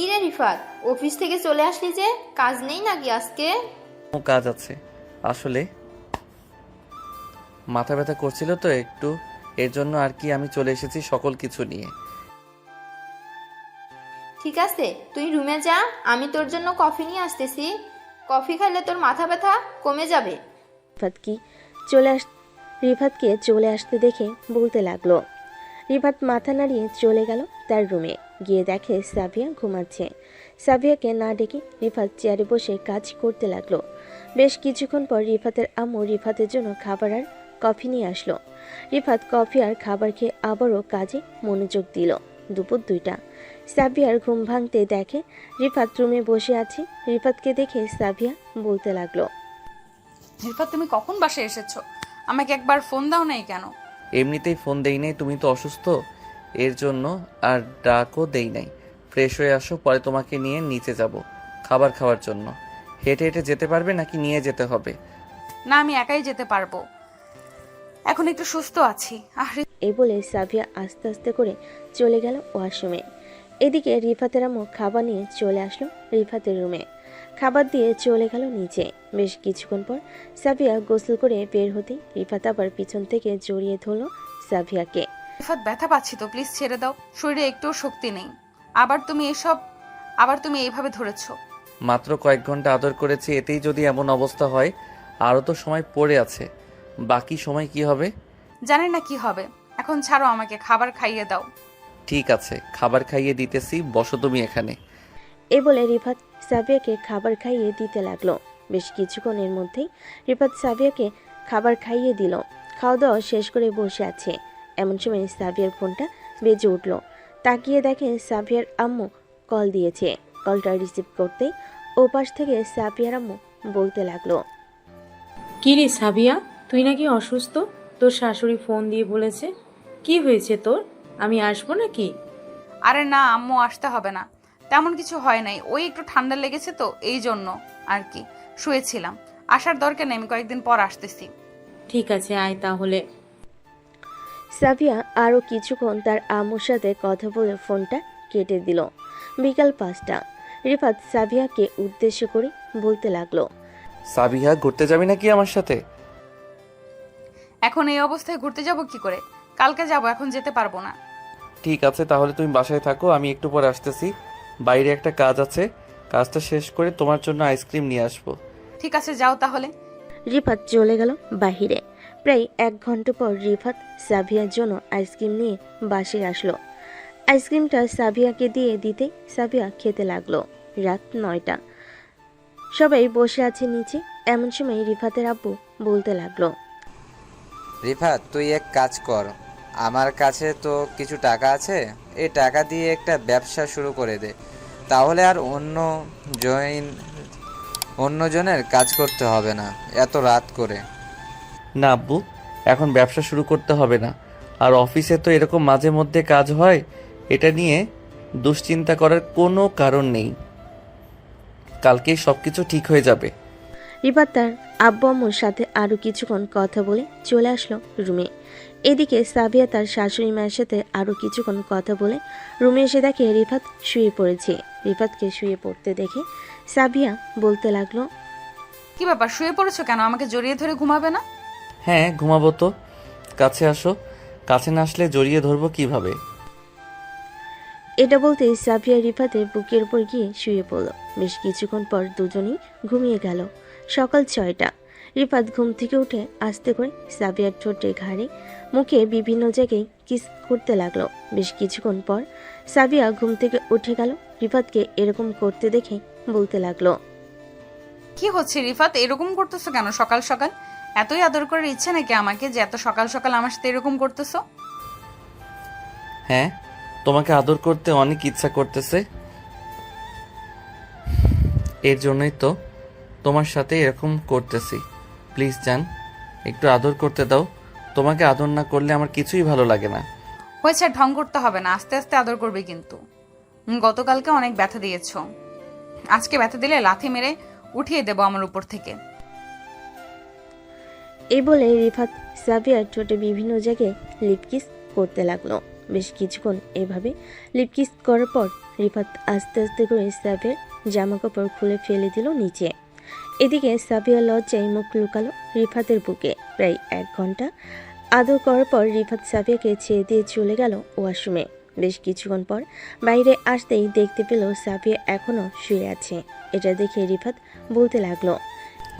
রে রিফাত, অফিস থেকে চলে আসলি যে, কাজ নেই নাকি আজকে? কাজ আছে, আসলে মাথা ব্যথা করছিল তো একটু, এর জন্য আর কি আমি চলে এসেছি সকল কিছু নিয়ে। ঠিক আছে, তুই রুমে যা, আমি তোর জন্য কফি নিয়ে আসতেছি। কফি খেলে তোর মাথা ব্যথা কমে যাবে। রিফাতকে চলে আসতে দেখে বলতে লাগলো। রিফাত মাথা নাড়িয়ে চলে গেল তার রুমে। গিয়ে দেখে সাবিয়া ঘুমাচ্ছে। সাবিয়াকে না ডেকে রিফাত চেয়ারে বসে কাজ করতে লাগলো। বেশ কিছুক্ষণ পর রিফাতের আম্মু রিফাতের জন্য খাবার আর কফি নিয়ে আসলো। রিফাত কফি আর খাবার খেয়ে আবারও কাজে মনোযোগ দিল। দুপুর 2টা। সাবিয়ার ঘুম ভাঙতে দেখে রিফাত রুমে বসে আছে। রিফাতকে দেখে সাবিয়া বলতে লাগলো, রিফাত, তুমি কখন বাসায় এসেছো? আমাকে একবার ফোন দাও নাই কেন? এমনিতেই ফোন দেই নাই, তুমি তো অসুস্থ এর জন্য, আর ডাকও দেই নাই। ফ্রেশ হয়ে আসো, পরে তোমাকে নিয়ে নিচে যাব খাবার খাওয়ার জন্য। হেঁটে হেঁটে যেতে পারবে নাকি নিয়ে যেতে হবে? না, আমি একাই যেতে পারবো, এখন একটু সুস্থ আছি। এই বলে সাবিয়া আস্তে আস্তে করে চলে গেল ওয়াশরুমে। এদিকে রিফাতের আম্মু খাবার নিয়ে চলে আসলো রিফাতের রুমে। খাবার দিয়ে চলে গেল নিচে। বেশ কিছুক্ষণ পর সাবিয়া গোসল করে বের হতেই রিফাত আবার পিছন থেকে জড়িয়ে ধরল সাবিয়াকে। রিফাত, ব্যথা পাচ্ছি তো, প্লিজ ছেড়ে দাও, শরীরে একটুও শক্তি নেই। আবার তুমি এইভাবে ধরেছো। মাত্র কয়েক ঘন্টা আদর করেছি, এতেই যদি এমন অবস্থা হয়, আরও তো সময় পড়ে আছে। বাকি সময় কি হবে? জানি না কি হবে, এখন ছাড়ো আমাকে, খাবার খাইয়ে দাও। ঠিক আছে, খাবার খাইয়ে দিতেছি, বসো তুমি এখানে। এ বলে রিফাত সাবিয়াকে খাবার খাইয়ে দিতে লাগলো। বেশ কিছুক্ষণের মধ্যেই রিফাত সাবিয়াকে খাবার খাইয়ে দিল। খাওয়া দাওয়া শেষ করে বসে আছে। এমন সময় সাবিয়ার ফোনটা বেজে উঠল। তাকিয়ে দেখে সাবিয়ার আম্মু কল দিয়েছে। কলটা রিসিভ করতেই ওপাশ থেকে সাবিয়ার আম্মু বলতে লাগলো, কি রে সাবিয়া, তুই নাকি অসুস্থ? তোর শাশুড়ি ফোন দিয়ে বলেছে। কি হয়েছে তোর? আমি আসবো নাকি? আরে না আম্মু, আসতে হবে না, তেমন কিছু হয় নাই, ওই একটু ঠান্ডা লেগেছে তো এই জন্য আর কি, শুয়েছিলাম। আসার দরকার নেই, আমি কয়েকদিন পর আসতেছি। ঠিক আছে, আয় তাহলে। সাবিয়া আরও কিছুক্ষণ তার আম্মুর সাথে কথা বলে ফোনটা কেটে দিল। বিকাল 5টা। রিফাত সাবিয়াকে উদ্দেশ্য করে বলতে লাগলো, সাবিহা, ঘুরতে যাবি নাকি আমার সাথে? এখন এই অবস্থায় ঘুরতে যাব কি করে? কালকে যাব, এখন যেতে পারবো না। ঠিক আছে, তাহলে তুমি বাসায় থাকো, আমি একটু পরে আসতেছি। বাইরে একটা কাজ আছে, কাজটা শেষ করে তোমার জন্য আইসক্রিম নিয়ে আসবো। ঠিক আছে, যাও তাহলে। রিফাত চলে গেল বাহিরে। প্রায় 1 ঘন্টা পর রিফাত সাবিয়ার জন্য আইসক্রিম নিয়ে বাসায় আসলো। আইসক্রিমটা সাবিয়াকে দিয়ে দিতে সাবিয়া খেতে লাগলো। রাত 9টা। সবাই বসে আছে নিচে। এমন সময় রিফাতের আব্বু বলতে লাগলো, রিফাত, তুই এক কাজ কর, আমার কাছে তো কিছু টাকা আছে, এই টাকা দিয়ে একটা ব্যবসা শুরু করে দে, তাহলে আর অন্যজনের কাজ করতে হবে না এত রাত করে। না আব্বু, এখন ব্যবসা শুরু করতে হবে না। আর অফিসে তো এরকম মাঝে মধ্যে কাজ হয়, এটা নিয়ে দুশ্চিন্তা করার কোনো কারণ নেই। কালকেই সব কিছু ঠিক হয়ে যাবে। রিফাত তার আব্বু আম্মুর সাথে আরও কিছুক্ষণ কথা বলে চলে আসলো রুমে। এদিকে সাবিয়া তার শাশুড়ি মায়ের সাথে আরও কিছুক্ষণ কথা বলে রুমে এসে দেখে রিফাত শুয়ে পড়েছে। রিফাতকে শুয়ে পড়তে দেখে সাবিয়া বলতে লাগলো, কি ব্যাপার, শুয়ে পড়েছো কেন? আমাকে জড়িয়ে ধরে ঘুমাবে না? হ্যাঁ, ঘুমাবো তো। কাছে আসো। কাছে না আসলে জড়িয়ে ধরবো কিভাবে? এটা বলতেই সাবিয়া রিফাতের বুকের উপর গিয়ে শুয়ে পড়ল। বেশ কিছুক্ষণ পর দুজনেই ঘুমিয়ে গেল। সকাল 6টা। রিফাত ঘুম থেকে উঠে আস্তে করে সাবিয়ার ঠোঁটে, ঘাড়ে, মুখে বিভিন্ন জায়গায় কিস করতে লাগলো। বেশ কিছুক্ষণ পর সাবিয়া ঘুম থেকে উঠে গেল। রিফাতকে এরকম করতে দেখে বলতে লাগলো, কি হচ্ছে রিফাত, এরকম করতেছো কেন সকাল সকাল? এতই আদর করার ইচ্ছে নাকি আমাকে যে এত সকাল সকাল আমার সাথে এরকম করতেছো? হ্যাঁ, তোমাকে আদর করতে অনেক ইচ্ছা করতেছে, এর জন্যই তো তোমার সাথে এরকম করতেছি। প্লিজ জান, একটু আদর করতে দাও। তোমাকে আদর না করলে আমার কিছুই ভালো লাগে না। হয়েছে, ঢং করতে হবে না, আস্তে আস্তে আদর করবে কিন্তু। গতকালকে অনেক ব্যথা দিয়েছো, আজকে ব্যথা দিলে লাথি মেরে উঠিয়ে দেবো আমার উপর থেকে। এই বলে রিফাত সাবিয়ার ঠোঁটে বিভিন্ন জায়গায় লিপকিস করতে লাগলো। বেশ কিছুক্ষণ এভাবে লিপকিস করার পর রিফাত আস্তে আস্তে করে সাবিয়ার জামা কাপড় খুলে ফেলে দিল নিচে। এদিকে সাবিয়া লজ্জায় মুখ লুকালো রিফাতের বুকে। প্রায় 1 ঘন্টা আদর করার পর রিফাত সাবিয়াকে ছেড়ে দিয়ে চলে গেল ওয়াশরুমে। বেশ কিছুক্ষণ পর বাইরে আসতেই দেখতে পেল সাবিয়া এখনো শুয়ে আছে। এটা দেখে রিফাত বলতে লাগলো,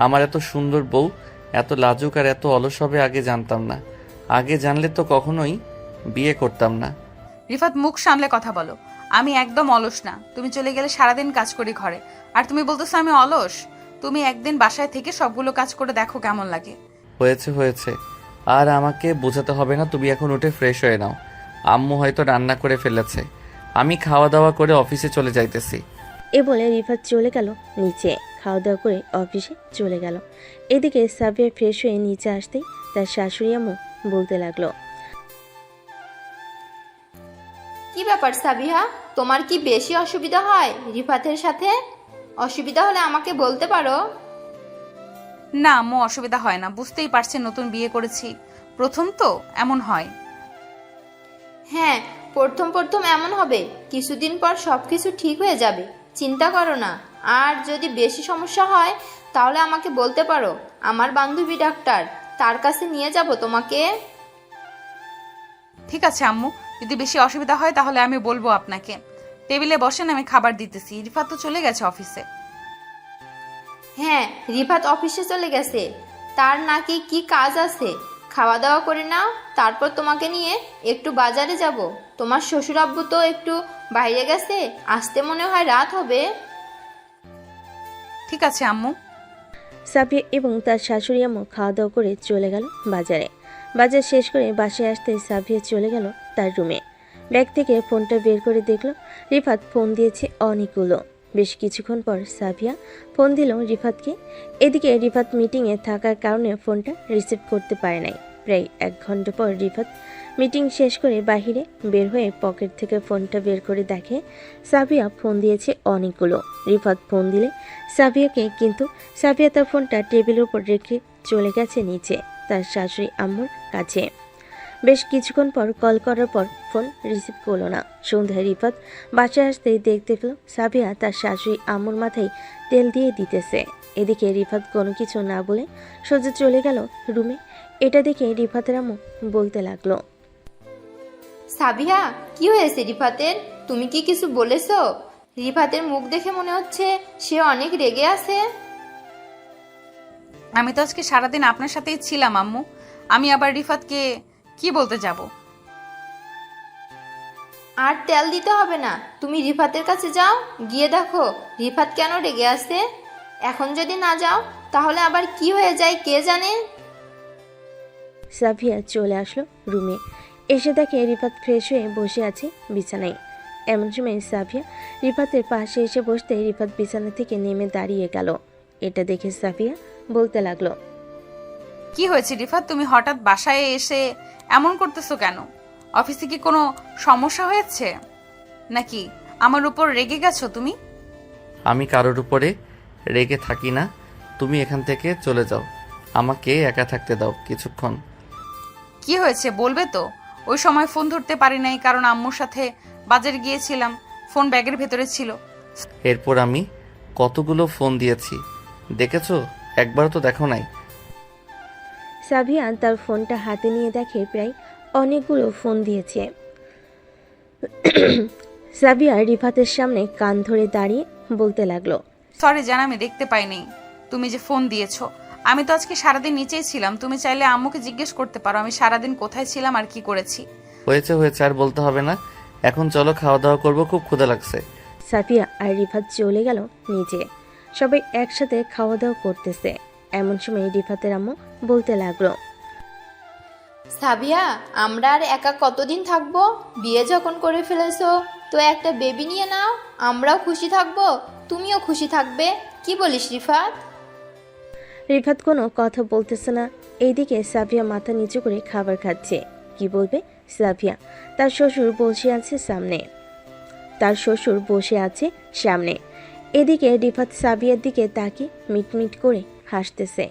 আমার এত সুন্দর বউ এত লাজুক আর এত অলস হবে আগে জানতাম না। আগে জানলে তো কখনোই বিয়ে করতাম না। রিফাত, মুখ সামলে কথা বলো। আমি একদম অলস না। তুমি চলে গেলে সারাদিন কাজ করি ঘরে, আর তুমি বলতেছো আমি অলস? তুমি একদিন বাসায় থেকে সবগুলো কাজ করে দেখো কেমন লাগে। হয়েছে হয়েছে, আর আমাকে বোঝাতে হবে না। তুমি এখন উঠে ফ্রেশ হয়ে নাও, আম্মু হয়তো রান্না করে ফেলেছে। আমি খাওয়া দাওয়া করে অফিসে চলে যাইতেছি। এ বলে রিফাত চলে গেল নিচে। খাওয়া দাওয়া করে অফিসে চলে গেল। এদিকে সাবিয়া ফ্রেশ হয়ে নিচে আসতেই তার শাশুড়ি আম্মু বলতে লাগলো, কি ব্যাপার সাবিহা, তোমার কি বেশি অসুবিধা হয় রিফাতের সাথে? অসুবিধা হলে আমাকে বলতে পারো। না আম্মু, অসুবিধা হয় না। বুঝতেই পারছেন নতুন বিয়ে করেছি, প্রথম তো এমন হয়। হ্যাঁ, প্রথম প্রথম এমন হবে, কিছুদিন পর সবকিছু ঠিক হয়ে যাবে, চিন্তা করো না। আর যদি বেশি সমস্যা হয় তাহলে আমাকে বলতে পারো, আমার বান্ধবী ডাক্তার, তার কাছে নিয়ে যাব তোমাকে। ঠিক আছে আম্মু, যদি বেশি অসুবিধা হয় তাহলে আমি বলবো আপনাকে। টেবিলে বসেন, আমি খাবার দিতেছি। রিফাত তো চলে গেছে অফিসে। হ্যাঁ, রিফাত অফিসে চলে গেছে, তার নাকি কি কাজ আছে। খাওয়া দাওয়া করে নাও, তারপর তোমাকে নিয়ে একটু বাজারে যাব। তোমার শ্বশুর আব্বু তো একটু বাইরে গেছে, আসতে মনে হয় রাত হবে। ঠিক আছে আম্মু। সাবিয়া এবং তার শাশুড়ি আম্মু খাওয়া দাওয়া করে চলে গেল বাজারে। বাজার শেষ করে বাসায় আসতে সাবিয়া চলে গেল তার রুমে। ব্যাগ থেকে ফোনটা বের করে দেখল রিফাত ফোন দিয়েছে অনেকগুলো। বেশ কিছুক্ষণ পর সাবিয়া ফোন দিল রিফাতকে। এদিকে রিফাত মিটিংয়ে থাকার কারণে ফোনটা রিসিভ করতে পারে নাই। প্রায় 1 ঘন্টা পর রিফাত মিটিং শেষ করে বাহিরে বের হয়ে পকেট থেকে ফোনটা বের করে দেখে সাবিয়া ফোন দিয়েছে অনেকগুলো। রিফাত ফোন দিলে সাবিয়াকে, কিন্তু সাবিয়া তার ফোনটা টেবিলের উপর রেখে চলে গেছে নিচে তার শাশুড়ি আম্মুর কাছে। বেশ কিছুক্ষণ পর কল করার পর ফোন রিসিভ করলো না। সন্ধ্যায় রিফাত বাসায় আসতেই দেখতে পেল সাবিয়া তার শাশুড়ি আম্মুর মাথায় তেল দিয়ে দিতেছে। এদিকে রিফাত কোনো কিছু না বলে সোজা চলে গেল রুমে। এটা দেখে রিফাতের আম্মু বলতে লাগলো, সাবিহা, কি হয়েছে রিফাতের? তুমি কি কিছু বলেছো? রিফাতের মুখ দেখে মনে হচ্ছে সে অনেক রেগে আছে। আমি তো আজকে সারাদিন আপনার সাথেই ছিলাম আম্মু, আমি আবার রিফাতকে কি বলতে যাব? আর তেল দিতে হবে না, তুমি রিফাতের কাছে যাও, গিয়ে দেখো রিফাত কেন রেগে আছে। এখন যদি না যাও তাহলে আবার কি হয়ে যায় কে জানে। সাবিয়া চলে আসলো রুমে। এসে দেখে রিফাত ফ্রেশ হয়ে বসে আছে বিছানায়। এমন সময় সাবিয়া রিফাতের পাশে এসে বসতে রিফাত বিছানা থেকে নেমে দাঁড়িয়ে গেল। এটা দেখে সাবিয়া বলতে লাগলো, কি হয়েছে রিফাত, তুমি হঠাৎ বাসায় এসে এমন করতেছো কেন? অফিসে কি কোনো সমস্যা হয়েছে নাকি আমার উপর রেগে গেছো তুমি? আমি কারোর উপরে রেগে থাকি না, তুমি এখান থেকে চলে যাও, আমাকে একা থাকতে দাও কিছুক্ষণ। কি হয়েছে বলবে তো? ওই সময় ফোন ধরতে পারি নাই কারণ আম্মুর সাথে বাজারে গিয়েছিলাম, ফোন ব্যাগের ভেতরে ছিল। এরপর আমি কতগুলো ফোন দিয়েছি দেখেছো? একবারও তো দেখো নাই। সাবিয়া তার ফোনটা হাতে নিয়ে দেখে প্রায় অনেকগুলো ফোন দিয়েছে। সাবিয়া রিফাতের সামনে কান ধরে দাঁড়িয়ে বলতে লাগলো, সরি জান, আমি দেখতে পাইনি তুমি যে ফোন দিয়েছো। আমি তো আজকে সারাদিন নিচেই ছিলাম, তুমি চাইলে আম্মুকে জিজ্ঞেস করতে পারো আমি সারাদিন কোথায় ছিলাম আর কি করেছি। হয়েছে হয়েছে, আর বলতে হবে না, এখন চলো খাওয়া দাওয়া করবো, খুব ক্ষুধা লাগছে। সাফিয়া আর রিফাত চলে গেল নিচে। সবাই একসাথে খাওয়া দাওয়া করতেছে। এমন সময় রিফাতের আম্মু বলতে লাগলো, সাবিয়া, আমরা আর একা কতদিন থাকবো? বিয়ে যখন করে ফেলেছো তো একটা বেবি নিয়ে নাও, আমরাও খুশি থাকবো, তুমিও খুশি থাকবে। কি বলিস রিফাত? রিফাত কোনো কথা বলতেছে না। এইদিকে সাফিয়া মাথা নিচু করে খাবার খাচ্ছে। কি বলবে সাফিয়া? তার শ্বশুর বসে আছে সামনে। এদিকে রিফাত সাবিয়ার দিকে তাকিয়ে মিটমিট করে হাসতেছে।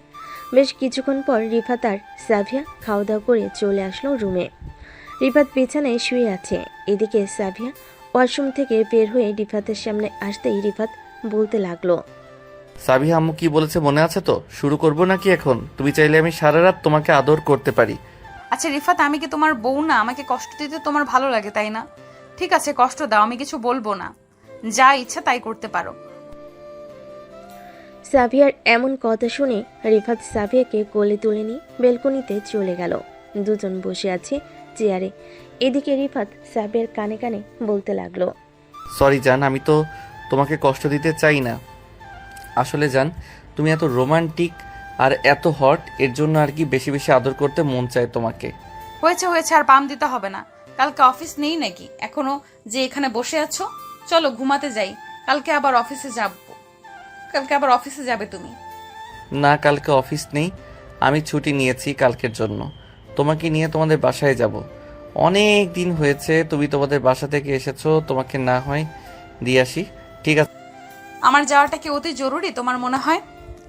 বেশ কিছুক্ষণ পর রিফাত আর সাবিয়া খাওয়া দাওয়া করে চলে আসলো রুমে। রিফাত বিছানায় শুয়ে আছে। এদিকে সাবিয়া ওয়াশরুম থেকে বের হয়ে রিফাতের সামনে আসতেই রিফাত বলতে লাগলো, সাবিহা আম্মু কি বলেছে মনে আছে তো? শুরু করবো নাকি এখন? তুমি চাইলে আমি সারা রাত তোমাকে আদর করতে পারি। আচ্ছা রিফাত, আমি কি তোমার বউ না? আমাকে কষ্ট দিতে তোমার ভালো লাগে তাই না? ঠিক আছে, কষ্ট দাও, আমি কিছু বলবো না, যা ইচ্ছা তাই করতে পারো। সাবিয়ার এমন কথা শুনে রিফাত সাবিয়াকে কোলে তুলে নিয়ে বেলকনিতে চলে গেল। দুজন বসে আছে চেয়ারে। এদিকে রিফাত সাবিয়ার কানে কানে বলতে লাগলো, সরি জান, আমি তো তোমাকে কষ্ট দিতে চাই না। আসলে জান, তুমি এত রোমান্টিক আর এত হট, এর জন্য আর কি বেশি বেশি আদর করতে মন চায় তোমাকে। হয়েছে হয়েছে, আর পাম দিতে হবে না। কালকে অফিস নেই নাকি এখনো যে এখানে বসে আছো? চলো ঘুমাতে যাই, কালকে আবার অফিসে যাবে তুমি। না, কালকে অফিস নেই, আমি ছুটি নিয়েছি কালকের জন্য। তোমাকে নিয়ে তোমাদের বাসায় যাব। অনেক দিন হয়েছে তুমি তোমাদের বাসা থেকে এসেছো, তোমাকে না হয় দিয়ে আসি। ঠিক আছে? আমার যাওয়াটা কি অতি জরুরি তোমার মনে হয়?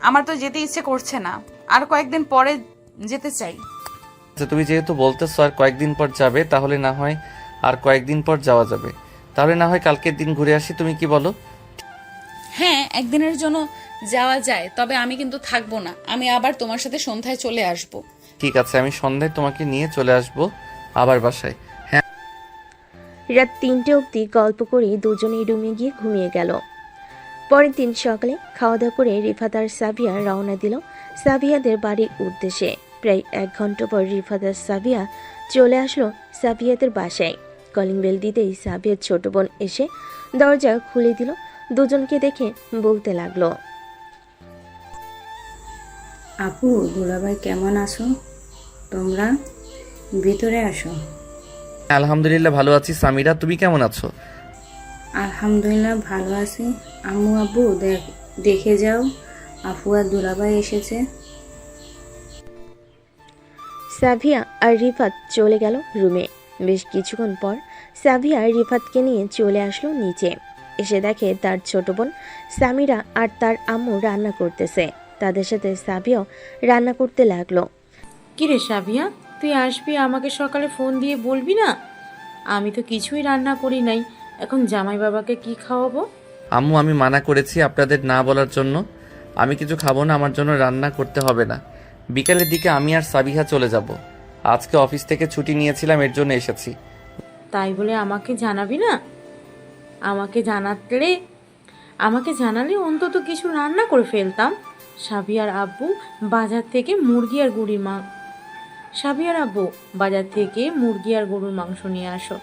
আমার তো যেতে ইচ্ছে করছে না, আর কয়েকদিন পরে যেতে চাই। আচ্ছা, তুমি যেহেতু বলতেছো আর কয়েকদিন পর যাবে, তাহলে না হয় আর কয়েকদিন পর যাওয়া যাবে। তাহলে না হয় কালকের দিন ঘুরে আসি, তুমি কি বলো? হ্যাঁ, একদিনের জন্য যাওয়া যায়, তবে আমি কিন্তু থাকবো না, আমি আবার তোমার সাথে সন্ধ্যায় চলে আসব। ঠিক আছে, আমি সন্ধ্যায় তোমাকে নিয়ে চলে আসবো আবার বাসায়। হ্যাঁ। রাত ৩টে অবধি গল্প করে দুজনেই রুমে গিয়ে ঘুমিয়ে গেল। পরের দিন সকালে খাওয়া দাওয়া করে রিফাত আর সাবিয়া রওনা দিল সাবিয়াদের বাড়ির উদ্দেশ্যে। প্রায় ১ ঘন্টা পর রিফাত আর সাবিয়া চলে আসলো সাবিয়াদের বাসায়। কলিং বেল দিতেই সাবিয়ার ছোট বোন এসে দরজা খুলে দিল। দুজনকে দেখে বলতে লাগলো, আপু, দুলাভাই কেমন আছো? তোমরা ভিতরে আসো। আলহামদুলিল্লাহ ভালো আছি। সামিরা, তুমি কেমন আছো? আলহামদুলিল্লাহ ভালো আছি। আম্মু আব্বু দেখে যাও, আপু আর দুলাভাই এসেছে। সাবিয়া আর রিফাত চলে গেল রুমে। বেশ কিছুক্ষণ পর সাবিয়া রিফাতকে নিয়ে চলে আসলো নিচে। এসে দেখে তার ছোট বোন সামিরা আর তার আম্মু রান্না করতেছে। তাদের সাথে সাবিয়াও রান্না করতে লাগলো। কিরে সাবিয়া, তুই আসবি আমাকে সকালে ফোন দিয়ে বলবি না? আমি তো কিছুই রান্না করি নাই, এখন জামাই বাবাকে কি খাওয়াবো? আম্মু, আমি মানা করেছি আপনাদের না বলার জন্য। আমি কিছু খাবো না, আমার জন্য রান্না করতে হবে না। বিকালের দিকে আমি আর সাবিহা চলে যাব। আজকে অফিস থেকে ছুটি নিয়েছিলাম, এর জন্য এসেছি। তাই বলে আমাকে জানাবি না? আমাকে জানালে অন্তত কিছু রান্না করে ফেলতাম। সাবিয়ার আব্বু বাজার থেকে মুরগি আর গরুর মাংস নিয়ে আসো,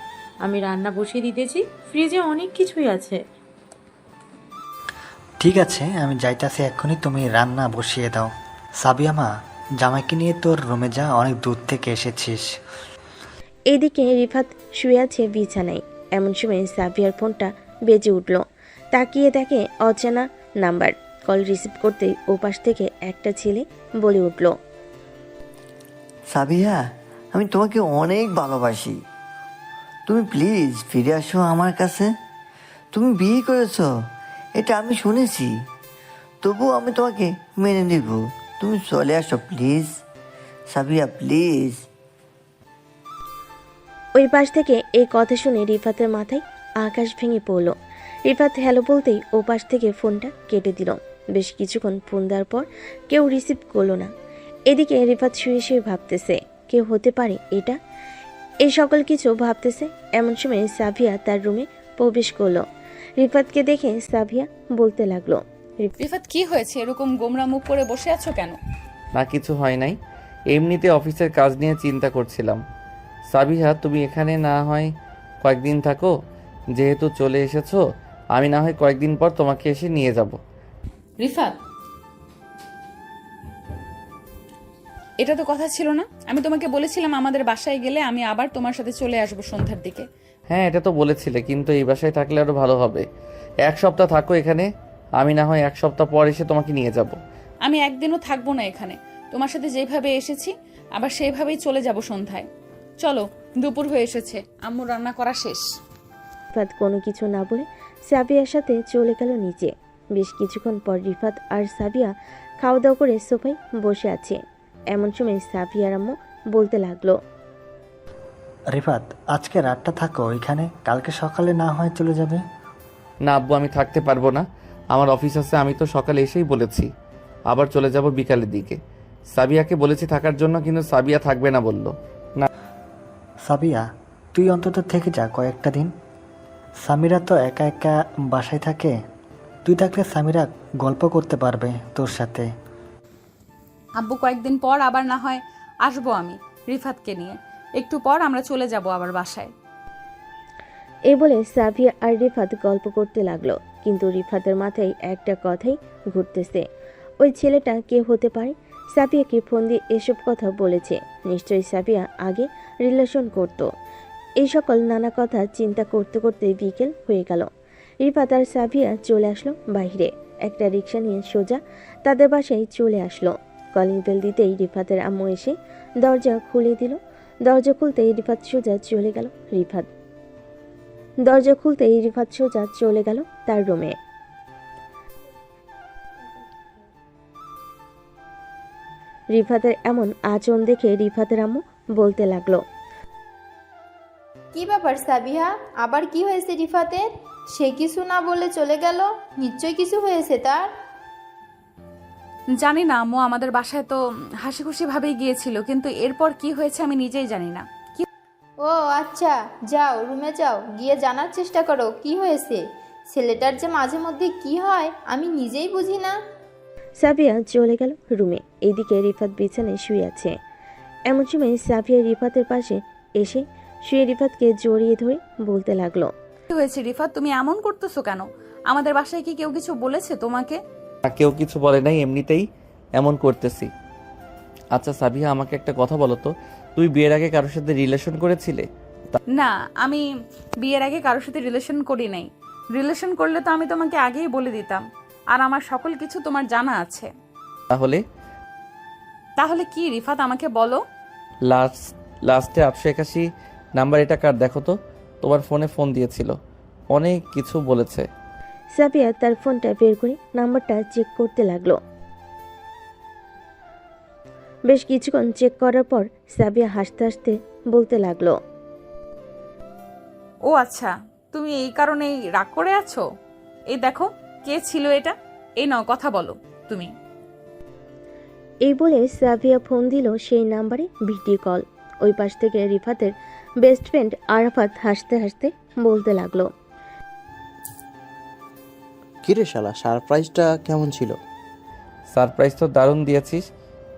আমি রান্না বসিয়ে দিতেছি, ফ্রিজে অনেক কিছুই আছে। ঠিক আছে, আমি যাইতাছি এক্ষুনি, তুমি রান্না বসিয়ে দাও। সাবিয়া মা, জামাইকে নিয়ে তোর রুমে যা, অনেক দূর থেকে এসেছিস। এদিকে রিফাত শুয়ে আছে বিছানায়। এমন সময় সাবিয়ার ফোনটা বেজে উঠল। তাকিয়ে দেখে অচেনা নাম্বার। কল রিসিভ করতেই ওপাশ থেকে একটা ছেলে বলে উঠল, সাবিয়া, আমি তোমাকে অনেক ভালোবাসি। তুমি প্লিজ ফিরে আসো আমার কাছে। তুমি বিয়ে করেছো, এটা আমি শুনেছি, তবুও আমি তোমাকে মেনে নেব। তুমি চলে আসো প্লিজ, সাবিয়া প্লিজ। ওই পাশ থেকে এই কথা শুনে রিফাতের মাথায় আকাশ ভেঙে পড়ল। রিফাত হ্যালো বলতেই ও পাশ থেকে ফোনটা কেটে দিল। বেশ কিছুক্ষণ ফোন দেওয়ার পর কেউ রিসিভ করলো না। এদিকে রিফাত শুয়ে শুয়ে ভাবতেছে, কেউ হতে পারে এটা। এই সকল কিছু ভাবতেছে, এমন সময় সাবিয়া তার রুমে প্রবেশ করলো। রিফাতকে দেখে সাবিয়া বলতে লাগলো, রিফাত কি হয়েছে, এরকম গোমরা মুখ করে বসে আছো কেন? না, কিছু হয় নাই, এমনিতে অফিসের কাজ নিয়ে চিন্তা করছিলাম। সাবিহা, তুমি এখানে না হয় কয়েকদিন থাকো, যেহেতু চলে এসেছো, আমি না হয় কয়েকদিন পর তোমাকে এসে নিয়ে যাব। রিফাত, এটা তো কথা ছিল না। আমি তোমাকে বলেছিলাম আমাদের বাসায় গেলে আমি আবার তোমার সাথে চলে আসবো সন্ধ্যার দিকে। হ্যাঁ, এটা তো বলেছিলে, কিন্তু এই বাসায় থাকলে আরো ভালো হবে। 1 সপ্তাহ থাকো এখানে, আমি না হয় 1 সপ্তাহ পর এসে তোমাকে নিয়ে যাব। আমি একদিনও থাকবো না এখানে। তোমার সাথে যেভাবে এসেছি আবার সেইভাবেই চলে যাব সন্ধ্যায়। চলো, দুপুর হয়ে এসেছে, আম্মু রান্না করা শেষ। রিফাত কোনো কিছু না বলে সাবিয়ার সাথে চলে গেল নিচে। বেশ কিছুক্ষণ পর রিফাত আর সাবিয়া খাওয়া দাওয়া করে সোফায় বসে আছে। এমন সময় সাবিয়ার আম্মু বলতে লাগলো, রিফাত, আজকে রাতটা থাকো এখানে, কালকে সকালে না হয় চলে যাবে। না আব্বু, আমি থাকতে পারবো না, আমার অফিস আছে। আমি তো সকালে এসেই বলেছি আবার চলে যাব বিকালের দিকে। সাবিয়াকে বলেছি থাকার জন্য, কিন্তু সাবিয়া থাকবে না বলল। না সাবিয়া, তুই অন্তত থেকে যা কয়েকটা দিন। সামিরা তো একা একা বাসায় থাকে, তুই থাকলে সামিরা গল্প করতে পারবে তোর সাথে। আব্বু, কয়েকদিন পর আবার না হয় আসবো আমি রিফাতকে নিয়ে। একটু পর আমরা চলে যাব আবার বাসায়। এই বলে সাবিয়া আর রিফাত গল্প করতে লাগলো। কিন্তু রিফাতের মাথায় একটা কথাই ঘুরতেছে, ওই ছেলেটা কে হতে পারে? সাবিয়াকে ফোন দিয়ে এসব কথা বলেছে, নিশ্চয়ই সাবিয়া আগে রিলেশন করত। এই সকল নানা কথা চিন্তা করতে করতে বিকেল হয়ে গেল। রিফাত আর সাবিয়া চলে আসলো বাইরে। একটা রিক্সা নিয়ে সোজা তাদের বাসায় চলে আসলো। কলিং বেল দিতেই রিফাতের আম্মু এসে দরজা খুলে দিল। দরজা খুলতেই রিফাত সোজা চলে গেল তার রুমে। রিফাতের এমন আচরণ দেখে রিফাতের আম্মু বলতে লাগলো, কি ব্যাপার সাবিহা, আবার কি হয়েছে রিফাতের? সে কিছু না বলে চলে গেল, নিশ্চয়ই কিছু হয়েছে তার। জানি না আম্মু, আমাদের বাসায় তো হাসি খুশি ভাবেই গিয়েছিল, কিন্তু এরপর কি হয়েছে আমি নিজেই জানি না। ও আচ্ছা, যাও রুমে যাও, গিয়ে জানার চেষ্টা করো কি হয়েছে। ছেলেটার যে মাঝে মধ্যে কি হয় আমি নিজেই বুঝি না। সাবিয়া চলে গেল রুমে। এদিকে রিফাত বিছানায় শুয়ে আছে। এমন সময় সাবিয়া রিফাতের পাশে এসে শুয়ে রিফাতকে জড়িয়ে ধরে বলতে লাগলো, কি হয়েছে রিফাত, তুমি এমন করতেছো কেন? আমাদের বাসায় কি কেউ কিছু বলেছে তোমাকে? কেউ কিছু বলে নাই, এমনিতেই এমন করতেছি। আচ্ছা সাবিহা, আমাকে একটা কথা বলো তো, তুই বিয়ের আগে কারোর সাথে রিলেশন করেছিলে? না, আমি বিয়ের আগে কারোর সাথে রিলেশন করি নাই। রিলেশন করলে তো আমি তোমাকে আগেই বলে দিতাম, আর আমার সকল কিছু তোমার জানা আছে। তাহলে কি রিফাত, আমাকে বলো। লাস্টে 881 নাম্বার, এটা কার দেখো তো, তোমার ফোনে ফোন দিয়েছিল, অনেক কিছু বলেছে। সাবিয়া তার ফোনটা বের করে নাম্বারটা চেক করতে লাগলো। বেশ কিছুক্ষণ চেক করার পর সাবিয়া হাসতে হাসতে বলতে লাগলো, ও আচ্ছা, তুমি এই কারণেই রাগ করে আছো? এই দেখো কে ছিল এটা, এই নাও কথা বলো তুমি। এই বলে সাবিয়া ফোন দিল সেই নাম্বারে ভিডিও কল। ওই পাশ থেকে রিফাতের বেস্ট ফ্রেন্ড আরাফাত হাসতে হাসতে বলতে লাগলো, কিরে শালা, সারপ্রাইজটা কেমন ছিল? সারপ্রাইজ তো দারুণ দিয়েছিস,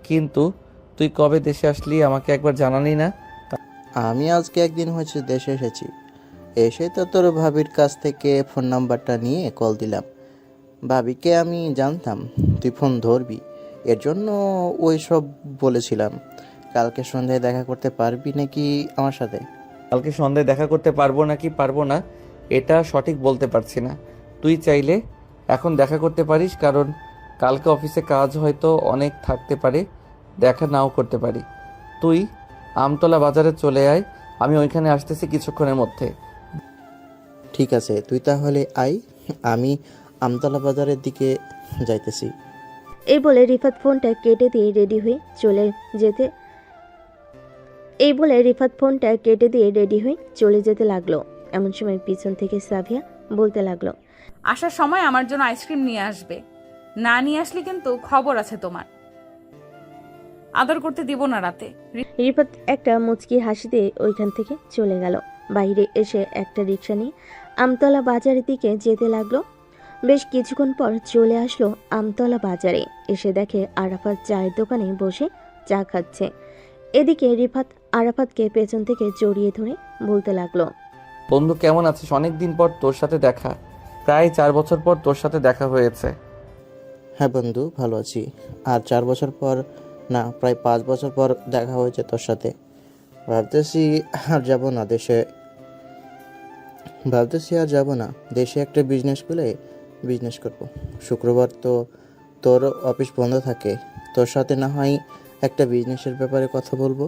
কিন্তু তুই কবে দেশে আসলি আমাকে একবার জানালি না? আমি আজকে একদিন হয়েছে দেশে এসেছি, এসে তো তোর ভাবির কাছ থেকে ফোন নাম্বারটা নিয়ে কল দিলাম। ভাবিকে আমি জানতাম তুই ফোন ধরবি, এর জন্য ওই সব বলেছিলাম। কালকে সন্ধ্যায় দেখা করতে পারবি নাকি আমার সাথে? কালকে সন্ধ্যায় দেখা করতে পারবো নাকি পারবো না এটা সঠিক বলতে পারছি না। তুই চাইলে এখন দেখা করতে পারিস, কারণ কালকে অফিসে কাজ হয়তো অনেক থাকতে পারে, দেখা নাও করতে পারি। তুই আমতলা বাজারে চলে আয়, আমি ওইখানে আসতেছি কিছুক্ষণের মধ্যে। ঠিক আছে, তুই তাহলে আয়, আমি আমতলা বাজারের দিকে যাইতেছি। এই বলে রিফাত ফোনটা কেটে দিয়ে রেডি হয়ে চলে যেতে লাগলো। এমন সময় পিছন থেকে সাবিয়া বলতে লাগলো, আসার সময় আমার জন্য আইসক্রিম নিয়ে আসবে, না নিয়ে আসলে কিন্তু খবর আছে তোমার, আদর করতে দিব না রাতে। রিফাত একটা মুচকি হাসি দিয়ে ওইখান থেকে চলে গেল। বাইরে এসে একটা রিক্সা নিয়ে আমতলা বাজারের দিকে যেতে লাগলো। বেশ কিছুক্ষণ পর চলে আসলো আমতলা বাজারে। এসে দেখে আরাফাত চায়ের দোকানে বসে চা খাচ্ছে। এদিকে রিফাত আরাফাতকে পেছন থেকে জড়িয়ে ধরে বলতে লাগলো, বন্ধু কেমন আছিস? অনেক দিন পর তোর সাথে দেখা, প্রায় 4 বছর পর তোর সাথে দেখা হয়েছে। হ্যাঁ বন্ধু, ভালো আছি। আর 4 বছর পর না, প্রায় 5 বছর পর দেখা হয়েছে তোর সাথে। ভাবতেছি আর যাব না দেশে একটা বিজনেস খুলে বিজনেস করব। শুক্রবার তো তোর অফিস বন্ধ থাকে, তোর সাথে না হয় একটা বিজনেসের ব্যাপারে কথা বলবো।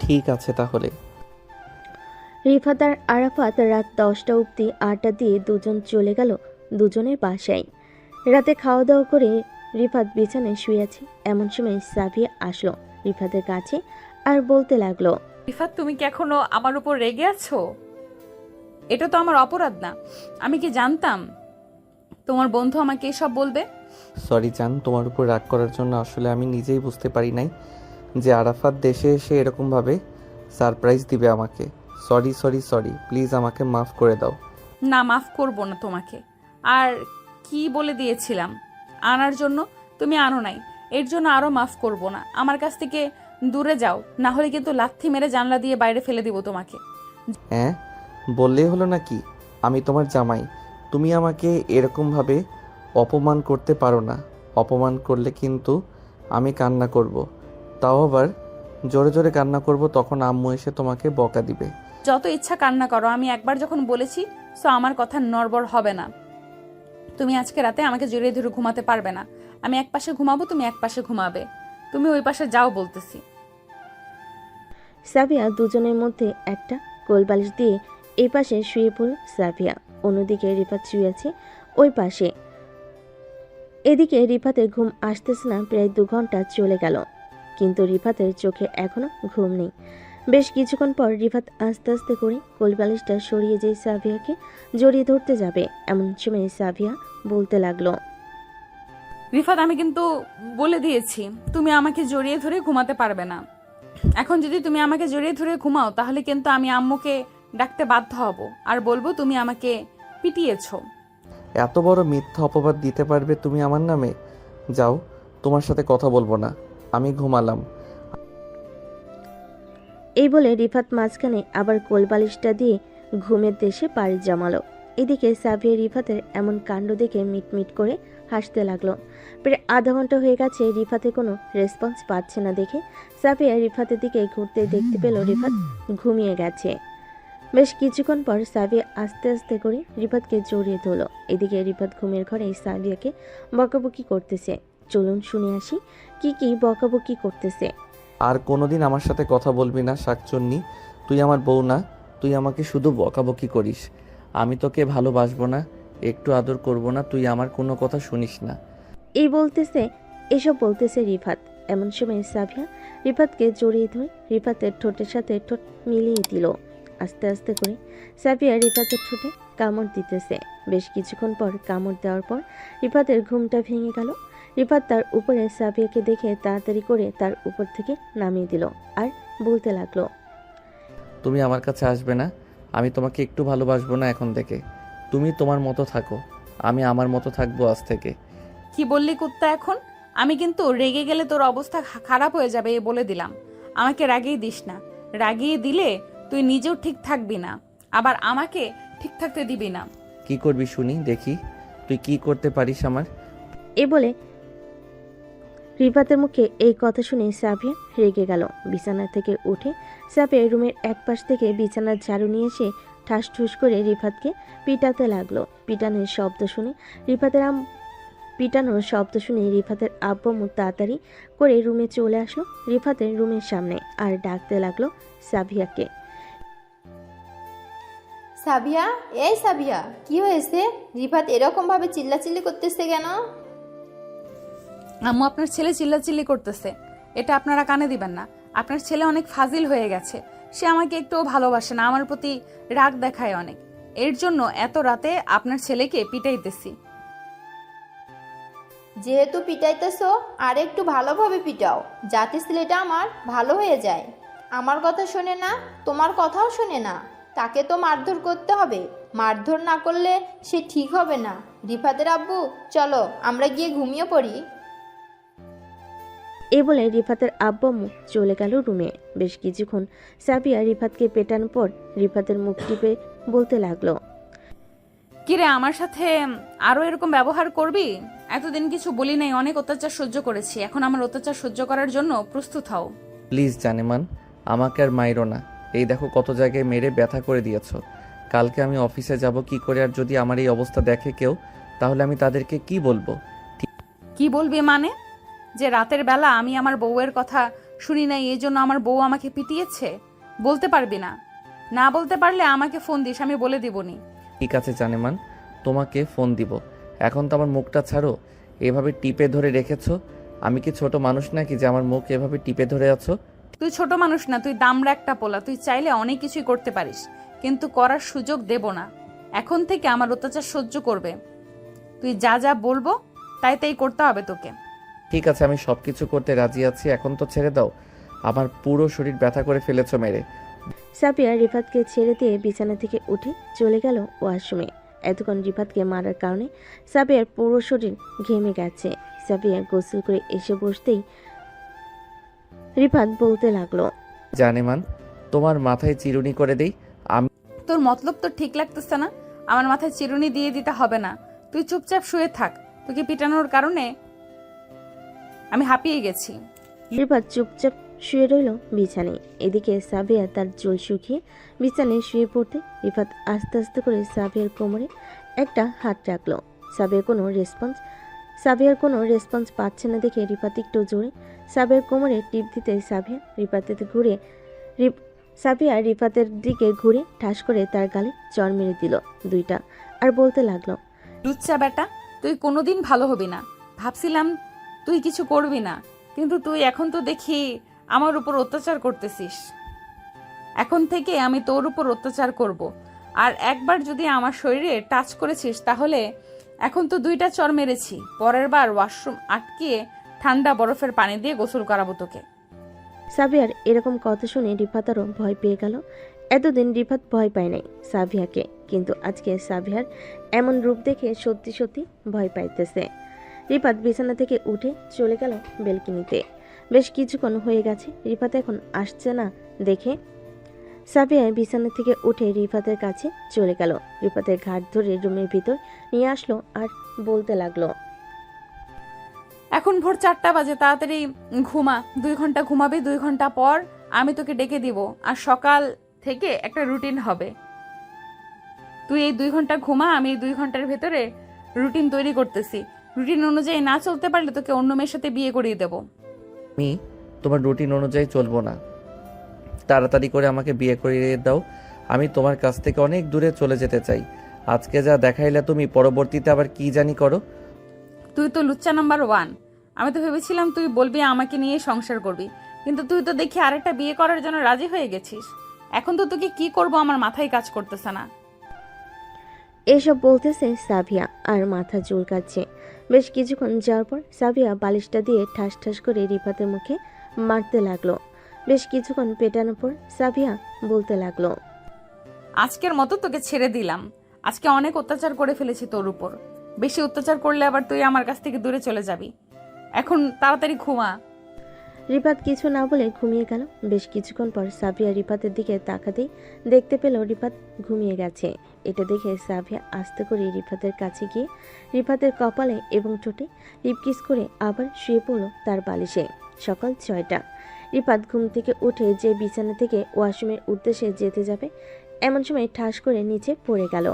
ঠিক আছে তাহলে। রিফাত আর আরাফাত রাত 10টা অবধি আড্ডা দিয়ে দুজন চলে গেল দুজনের বাসায়। রাতে খাওয়া দাওয়া করে রিফাত বিছানায় শুয়ে আছে। এমন সময় সাবিয়া আসলো রিফাতের কাছে আর বলতে লাগলো, রিফাত, তুমি কি এখনো আমার উপর রেগে আছো? এটা তো আমার অপরাধ না। আমি কি জানতাম তোমার বন্ধু আমাকে এসব বলবে? সরি জান, তোমার উপর রাগ করার জন্য আসলে আমি নিজেই বুঝতে পারি নাই যে আরাফাত দেশে এসে এরকমভাবে সারপ্রাইজ দিবে আমাকে। সরি, প্লিজ আমাকে মাফ করে দাও। না, মাফ করব না তোমাকে। আর কি বলে দিয়েছিলাম আনার জন্য, তুমি আনো নাই, এর জন্য আরো মাফ করব না। আমার কাছ থেকে দূরে যাও, না হলে কিন্তু লাথি মেরে জানলা দিয়ে বাইরে ফেলে দিব তোমাকে। হ্যাঁ, বললেই হলো নাকি? আমি তোমার জামাই, তুমি আমাকে এরকমভাবে অপমান করতে পারো না। অপমান করলে কিন্তু আমি কান্না করব, তাও আবার জোরে জোরে কান্না করব, তখন আম্মু এসে তোমাকে বকা দিবে। যত ইচ্ছা কান্না করো, আমি একবার যখন বলেছি সো আমার কথা নড়বড় হবে না। তুমি আজকে রাতে আমাকে জড়িয়ে ধরে ঘুমাতে পারবে না। আমি এক পাশে ঘুমাবো, তুমি এক পাশে ঘুমাবে। তুমি ওই পাশে যাও বলতেছি। সাবিয়া দুজনের মধ্যে একটা কোলবালিশ দিয়ে এই পাশে শুয়ে পড়ল সাবিয়া, অন্যদিকে রিফাত শুয়ে আছে ওই পাশে। এদিকে রিফাতের ঘুম আসতেছে না, প্রায় 2 ঘন্টা চলে গেল, কিন্তু রিফাতের চোখে এখনো ঘুম নেই। বেশ কিছুক্ষণ পর রিফাত আস্তে আস্তে করে কোলবালিশটা সরিয়ে যেয়ে সাবিয়াকে জড়িয়ে ধরতে যাবে, এমন সময় সাবিয়া বলতে লাগলো, রিফাত, আমি কিন্তু বলে দিয়েছি তুমি আমাকে জড়িয়ে ধরে ঘুমাতে পারবে না। এখন যদি তুমি আমাকে জড়িয়ে ধরে ঘুমাও তাহলে কিন্তু আমি আম্মুকে ডাকতে বাধ্য হব আর বলবো তুমি আমাকে পিটিয়েছো। এত বড় মিথ্যা অপবাদ দিতে পারবে তুমি আমার নামে? যাও, তোমার সাথে কথা বলবো না, আমি ঘুমালাম। এই বলে রিফাত মাঝখানে আবার কোলবালিশটা দিয়ে ঘুমের দেশে পাড়ি জমালো। এদিকে সাবিয়া রিফাতের এমন কাণ্ড দেখে মিটমিট করে হাসতে লাগলো। প্রায় আধা ঘন্টা হয়ে গেছে, রিফাতে কোনো রেসপন্স পাচ্ছে না দেখে সাবিয়া রিফাতের দিকে ঘুরতে দেখতে পেল রিফাত ঘুমিয়ে গেছে। বেশ কিছুক্ষণ পর সাবিয়া আস্তে আস্তে করে রিফাতকে জড়িয়ে ধরল। এদিকে রিফাত ঘুমের ঘরে সাবিয়াকে বকাবকি করতেছে। চলুন শুনে আসি কি কি বকাবকি করতেছে। আর কোনোদিন আমার সাথে কথা বলবি না শাকচুন্নি, তুই আমার বউ না, তুই আমাকে শুধু বকাবকি করিস। আমি তোকে ভালোবাসবো না, একটু আদর করব না, তুই আমার কোনো কথা শুনিস না। এই বলতেছে এসব বলতেছে রিফাত। এমন সময় সাবিয়া রিফাতকে জড়িয়ে ধরে রিফাতের ঠোঁটের সাথে ঠোঁট মিলিয়ে দিল। আস্তে আস্তে করে সাবিয়া রিফাতের ঠোঁটে কামড় দিতেছে। বেশ কিছুক্ষণ পর কামড় দেওয়ার পর রিফাতের ঘুমটা ভেঙে গেল। রিফাত তার উপরে সাবিয়াকে দেখে তাড়াতাড়ি করে তার উপর থেকে নামিয়ে দিল আর বলতে লাগলো, তুমি আমার কাছে আসবে না, আমি তোমাকে একটু ভালোবাসবো না এখন থেকে। তুমি তোমার মতো থাকো, আমি আমার মতো থাকবো আজ থেকে। কি বললি কুত্তা এখন? আমি কিন্তু রেগে গেলে তোর অবস্থা খারাপ হয়ে যাবে, এ বলে দিলাম। আমাকে রাগিয়ে দিস না, রাগিয়ে দিলে তুই নিজেও ঠিক থাকবি না, আবার আমাকে ঠিক থাকতে দিবি না। কি করবি শুনি, দেখি তুই কি করতে পারিস আমার। এ বলে রিফাতের মুখে এই কথা শুনে সাবিয়া রেগে গেল। বিছানা থেকে উঠে সাবিয়া রুমের এক পাশ থেকে বিছানার ঝাড়ু নিয়ে এসে ঠাস ঠুস করে রিফাতকে পিটাতে লাগলো। পিটানোর শব্দ শুনে রিফাতের আব্বু তাড়াতাড়ি করে রুমে চলে আসলো রিফাতের রুমের সামনে আর ডাকতে লাগলো সাবিয়াকে। সাবিয়া, এই সাবিয়া, কি হয়েছে? রিফাত এরকম ভাবে চিল্লাচিল্লি করতেছে কেন? আম্মু, আপনার ছেলে চিল্লাচিল্লি করতেছে, এটা আপনারা কানে দিবেন না। আপনার ছেলে অনেক ফাজিল হয়ে গেছে, সে আমাকে একটুও ভালোবাসে না, আমার প্রতি রাগ দেখায় অনেক। এর জন্য এত রাতে আপনার ছেলেকে পিটাইতেছি। যেহেতু পিটাইতেছো, আর একটু ভালোভাবে পিটাও, যাতে ছেলেটা আমার ভালো হয়ে যায়। আমার কথা শোনে না, তোমার কথাও শোনে না। তাকে তো মারধর করতে হবে, মারধর না করলে সে ঠিক হবে না। রিফাতের আব্বু, চলো আমরা গিয়ে ঘুমিয়ে পড়ি। এ বলে রিফাতের আব্বু চলে গেল রুমে। বেশ কিছুক্ষণ সাবিয়া রিফাতকে পেটানোর পর রিফাতের মুখ টিপে বলতে লাগলো, কিরে, আমার সাথে আরো এরকম ব্যবহার করবি? এতদিন কিছু বলি নাই, অনেক অত্যাচার সহ্য করেছি, এখন আমার অত্যাচার সহ্য করার জন্য প্রস্তুত হও। প্লিজ জানেমান, আমাকে আর মাইরো না। এই দেখো কত জায়গায় মেরে ব্যথা করে দিয়েছো। কালকে আমি অফিসে যাব কি করে, আর যদি আমার এই অবস্থা দেখে কেউ, তাহলে আমি তাদেরকে কি বলবো? কি বলবি মানে? যে রাতের বেলা আমি আমার বউয়ের কথা শুনি নাই, এই জন্য আমার বউ আমাকে পিটিয়েছে? বলতে পারবি না? না বলতে পারলে আমাকে ফোন দিস, আমি বলে দিবনি। ঠিক আছে জানেমান, তোমাকে ফোন দিব। এখন তো আমার মুখটা ছাড়ো, এভাবে টিপে ধরে রেখেছো। আমি কি ছোট মানুষ নাকি যে আমার মুখ এভাবে টিপে ধরে আছো? তুই ছোট মানুষ না, তুই দামড়া একটা পোলা। তুই চাইলে অনেক কিছুই করতে পারিস, কিন্তু করার সুযোগ দেব না। এখন থেকে আমার অত্যাচার সহ্য করবে। তুই যা যা বলবো তাই তাই করতে হবে তোকে। ঠিক আছে, আমি সবকিছু করতে রাজি আছি, এখন তো ছেড়ে দাও। আমার পুরো শরীর ব্যথা করে ফেলেছো মেরে। সাবিয়া রিফাতকে ছেড়ে দিয়ে বিছানা থেকে উঠে চলে গেল ওয়াশরুমে। এতক্ষণ রিফাতকে মারার কারণে সাবিয়ার পুরো শরীর ঘেমে গেছে। সাবিয়া গোসল করে এসে বসতেই রিফাত বলতে লাগলো, জানেমান, তোমার মাথায় চিরুনি করে দেই আমি। তোর মতলব তো ঠিক লাগতেছে না, আমার মাথায় চিরুনি দিয়ে দিতে হবে না। তুই চুপচাপ শুয়ে থাক, তোকে পিটানোর কারণে আমি হাঁপিয়ে গেছি। রিফাত চুপচাপ শুয়ে রইল বিছানায়। এদিকে সাবিয়া তার চুল শুকিয়ে বিছানায় শুয়ে পড়তে রিফাত আস্তে আস্তে করে সাবিয়ার কোমরে একটা হাত রাখলো। সাবিয়ার কোনো রেসপন্স পাচ্ছে না দেখে রিফাত একটু জোরে সাবিয়ার কোমরে টিপ দিতে সাবিয়া রিফাতের দিকে ঘুরে ঠাস করে তার গালে চড় মেরে দিল দুইটা, আর বলতে লাগলো, লুচ্চা বেটা, তুই কোনোদিন ভালো হবি না। ভাবছিলাম তুই কিছু করবি না, কিন্তু তুই এখন তো দেখি আমার উপর অত্যাচার করতেছিস। এখন থেকে আমি তোর উপর অত্যাচার করব, আর একবার যদি আমার শরীরে টাচ করেছিস তাহলে এখন তো দুইটা চর মেরেছি, পরের বার ওয়াশরুম আটকিয়ে ঠান্ডা বরফের পানি দিয়ে গোসল করাবো তোকে। সাবিয়ার এরকম কথা শুনে রিফাত আরও ভয় পেয়ে গেল। এতদিন রিফাত ভয় পায় নাই সাবিয়াকে, কিন্তু আজকে সাবিয়ার এমন রূপ দেখে সত্যি সত্যি ভয় পাইতেছে। রিফাত বিছানা থেকে উঠে চলে গেল বেলকনিতে। বেশ কিছুক্ষণ হয়ে গেছে, রিফাত এখন আসছে না দেখে সাবিয়া বিছানা থেকে উঠে রিফাতের কাছে চলে গেল। রিফাতের ঘাট ধরে রুমের ভিতর নিয়ে আসলো আর বলতে লাগলো, এখন ভোর 4টা বাজে, তাড়াতাড়ি ঘুমা। 2 ঘন্টা ঘুমাবি, 2 ঘন্টা পর আমি তোকে ডেকে দিব, আর সকাল থেকে একটা রুটিন হবে। তুই এই 2 ঘন্টা ঘুমা, আমি এই 2 ঘন্টার ভেতরে রুটিন তৈরি করতেছি। রুটিন অনুযায়ী না চলতে পারলে তোকে অন্য মেয়ের সাথে বিয়ে করিয়ে দেব। আমি তোমার রুটিন অনুযায়ী চলবো না, তাড়াতাড়ি করে আমাকে বিয়ে করিয়ে দাও। আমি তোমার কাছ থেকে অনেক দূরে চলে যেতে চাই। আজকে যা দেখাইলে তুমি, পরবর্তীতে আবার কি জানি করো। তুই তো লুচ্চা নাম্বার 1, আমি তো ভেবেছিলাম তুই বলবি আমাকে নিয়ে সংসার করবি, কিন্তু তুই তো দেখি আরেকটা বিয়ে করার জন্য রাজি হয়ে গেছিস। এখন তো তোকে কি করব আমার মাথায় কাজ করতেছে না। এসব বলতেছে সাবিয়া আর মাথা চুলকাচ্ছে। বেশ কিছুক্ষণ যাওয়ার পর সাবিয়া বালিশটা দিয়ে ঠাস ঠাস করে রিফাতের মুখে মারতে লাগলো। বেশ কিছুক্ষণ পেটানোর পর সাবিয়া বলতে লাগলো, আজকের মতো তোকে ছেড়ে দিলাম। আজকে অনেক অত্যাচার করে ফেলেছি তোর উপর। বেশি অত্যাচার করলে আবার তুই আমার কাছ থেকে দূরে চলে যাবি। এখন তাড়াতাড়ি ঘুমা। রিফাত কিছু না বলে ঘুমিয়ে গেল। বেশ কিছুক্ষণ পর সাবিয়া রিফাতের দিকে তাকাতেই দেখতে পেল রিফাত ঘুমিয়ে গেছে। এটা দেখে সাবিয়া আস্তে করে রিফাতের কাছে গিয়ে রিফাতের কপালে এবং ঠোঁটে লিপকিস করে আবার শুয়ে পড়ল তার বালিশে। সকাল 6টা। রিফাত ঘুম থেকে উঠে যে বিছানা থেকে ওয়াশরুমের উদ্দেশ্যে যেতে যাবে এমন সময় ঠাস করে নিচে পড়ে গেল।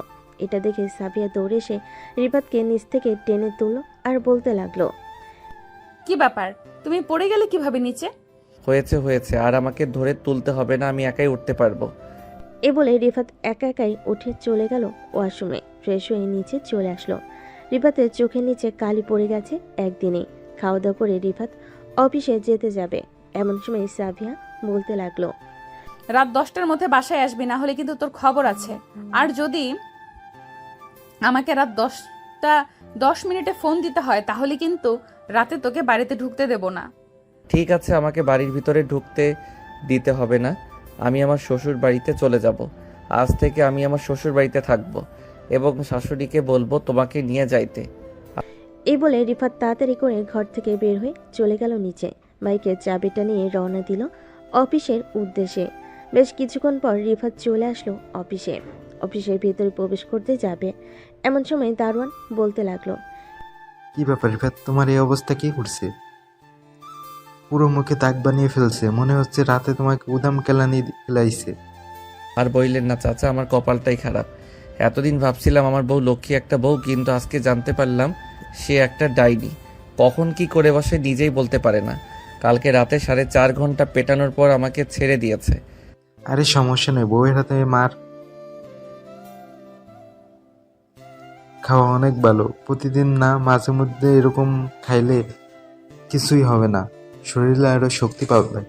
এটা দেখে সাবিয়া দৌড়ে এসে রিফাতকে নিচ থেকে টেনে তুলল আর বলতে লাগলো, কি ব্যাপার, তুমি পড়ে গেলে কিভাবে নিচে? হয়েছে, আর আমাকে ধরে তুলতে হবে না, আমি একাই উঠতে পারবো। এ বলে রিফাত একা একাই উঠে চলে গেল ওয়াশরুমে। ফ্রেশ হয়ে নিচে চলে আসলো। রিফাতের চোখের নিচে কালি পড়ে গেছে একদিনেই। খাওয়া দাওয়া করে রিফাত অফিসে যেতে যাবে এমন সময় সাবিয়া বলতে লাগলো, রাত 10টার মধ্যে বাসায় আসবি, না হলে কিন্তু তোর খবর আছে। আর যদি আমাকে রাত 10 মিনিটে ফোন দিতে হয় তাহলে কিন্তু রাতে তোকে বাড়িতে ঢুকতে দেব না। ঠিক আছে, আমাকে বাড়ির ভিতরে ঢুকতে দিতে হবে না। আমি আমার শ্বশুর বাড়িতে চলে যাব। আজ থেকে আমি আমার শ্বশুর বাড়িতে থাকবো এবং শাশুড়িকে বলবো তোমাকে নিয়ে যাইতে। এই বলে রিফাত তাড়াতাড়ি করে ঘর থেকে বের হয়ে চলে গেল নিচে। বাইকের চাবিটা নিয়ে রওনা দিল অফিসের উদ্দেশ্যে। বেশ কিছুক্ষণ পর রিফাত চলে আসলো অফিসে। অফিসের ভিতরে প্রবেশ করতে যাবে এমন সময় দারোয়ান বলতে লাগলো, কি ব্যাপার রিফাত, তোমার এই অবস্থা কি করছে? পুরো মুখে দাগ বানিয়ে ফেলছে, মনে হচ্ছে রাতে তোমাকে উদাম কেলানি খেলাইছে। আর বললেন না চাচা, আমার কপালটাই খারাপ। এতদিন ভাবছিলাম আমার বউ লক্ষ্মী একটা বউ, কিন্তু আজকে জানতে পারলাম সে একটা ডাইনি। কখন কি করে বসে নিজেই বলতে পারে না। কালকে রাতে 4.5 ঘন্টা পেটানোর পর আমাকে ছেড়ে দিয়েছে। আরে সমস্যা নেই, বউয়ের হাতে মার খাওয়া অনেক ভালো। প্রতিদিন না, মাঝে মধ্যে এরকম খাইলে কিছুই হবে না, শরীরে আরো শক্তি পাবে।